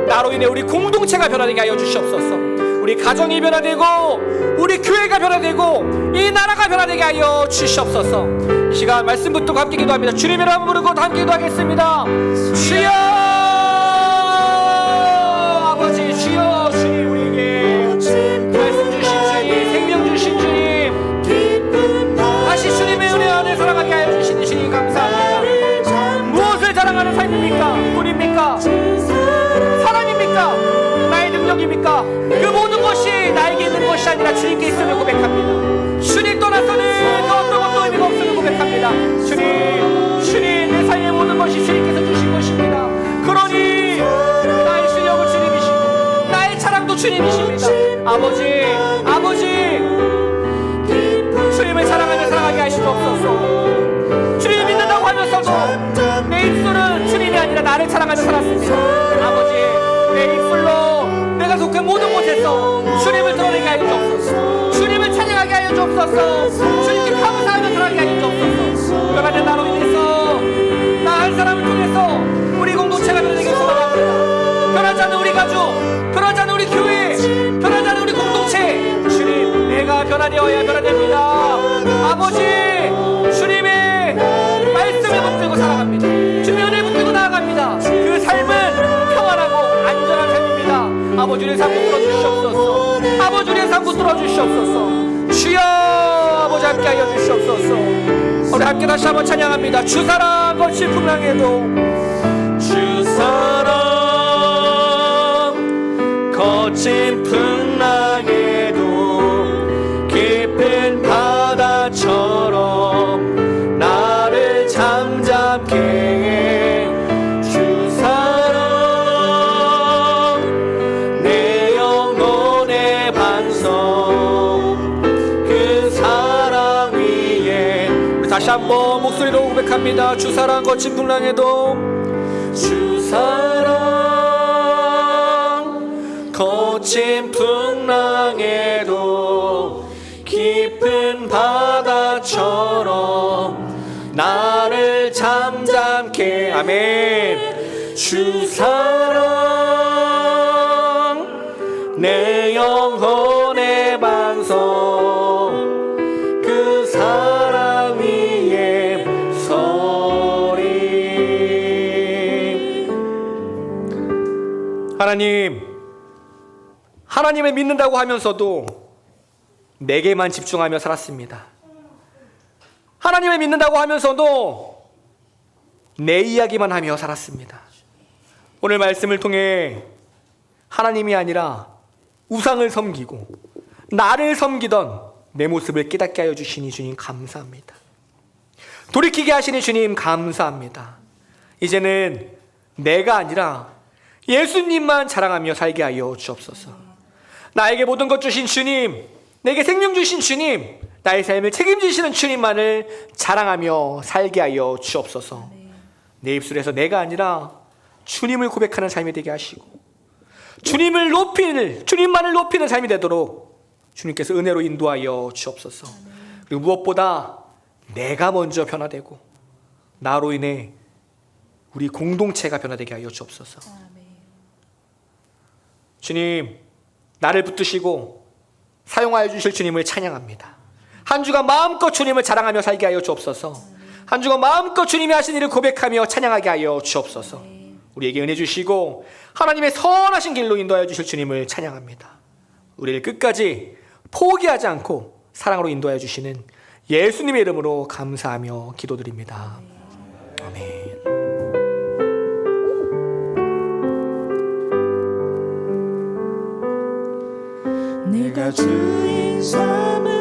나로 인해 우리 공동체가 변화되게 하여 주시옵소서. 우리 가정이 변화되고 우리 교회가 변화되고 이 나라가 변화되게 하여 주시옵소서. 이 시간 말씀 붙들고 함께 기도합니다. 주님의 이름 부르고 함께 기도하겠습니다. 주여, 아버지 주여, 주님 우리에게 말씀 주신 주님, 생명 주신 주님, 다시 주님의 은혜 안에 살아가게 하여 주시니 주님 감사합니다. 무엇을 자랑하는 삶입니까? 돈입니까? 사람입니까? 나의 능력입니까? 그 모든 것이 나에게 있는 것이 아니라 주님께 있음을 고백합니다. 주님 떠나서는 그 어떤 것도 의미가 없음을 고백합니다. 주님 내 삶의 모든 것이 주님께서 주신 것입니다. 그러니 나의 실력은 주님이시고 나의 자랑도 주님이십니다. 아버지 주님을 사랑하며 살아가게 하시옵소서. 주님 믿는다고 하면서도 내 입술은 주님이 아니라 나를 사랑하며 살았습니다. 아버지, 내 입술로 내가 속한 모든 곳에서 주님을 드러내게 하여 주옵소서. 주님을 찬양하게 하여 주옵소서. 주님께 감사하며 살아가게 하여 주옵소서. 변화된 나로 인해서 나 한 사람을 통해서 우리 공동체가 변화되길 소망합니다. 변하지 않는 우리 가족, 변하지 않는 우리 교회, 변하지 않는 우리 공동체, 주님 내가 변화되어야 변화됩니다. 아버지, 주님의 말씀에 붙들고 살아갑니다. 주님의 은혜에 붙들고 나아갑니다. 그 삶은 평안하고 안전한 삶입니다. 아버지, 우리의 삶 붙들어 주시옵소서. 아버지, 우리의 삶 붙들어 주시옵소서. 주여, 아버지 함께 하여 주시옵소서. 우리 함께 다시 한번 찬양합니다. 주 사랑 거친 풍랑에도, 주 사랑 거친 풍랑에도 깊은 바다처럼 나를 잠잠케 해. 주 사랑 내 영혼의 반석 그 사랑 위에. 우리 다시 한번 목소리로 고백합니다. 주 사랑 거친 풍랑에도, 주 사랑 거친 풍랑에도 깊은 바다처럼 나를 잠잠케. 아멘. 주 사랑 내 영혼의 반석 그 사랑 위에 서리. 하나님을 믿는다고 하면서도 내게만 집중하며 살았습니다. 하나님을 믿는다고 하면서도 내 이야기만 하며 살았습니다. 오늘 말씀을 통해 하나님이 아니라 우상을 섬기고 나를 섬기던 내 모습을 깨닫게 하여 주시니 주님 감사합니다. 돌이키게 하시니 주님 감사합니다. 이제는 내가 아니라 예수님만 자랑하며 살게 하여 주옵소서. 나에게 모든 것 주신 주님, 내게 생명 주신 주님, 나의 삶을 책임지시는 주님만을 자랑하며 살게 하여 주옵소서. 내 입술에서 내가 아니라 주님을 고백하는 삶이 되게 하시고 주님만을 높이는 삶이 되도록 주님께서 은혜로 인도하여 주옵소서. 그리고 무엇보다 내가 먼저 변화되고 나로 인해 우리 공동체가 변화되게 하여 주옵소서. 주님, 나를 붙드시고 사용하여 주실 주님을 찬양합니다. 한 주간 마음껏 주님을 자랑하며 살게 하여 주옵소서. 한 주간 마음껏 주님이 하신 일을 고백하며 찬양하게 하여 주옵소서. 우리에게 은혜 주시고 하나님의 선하신 길로 인도하여 주실 주님을 찬양합니다. 우리를 끝까지 포기하지 않고 사랑으로 인도하여 주시는 예수님의 이름으로 감사하며 기도드립니다. 아멘. 내가 주인 삶을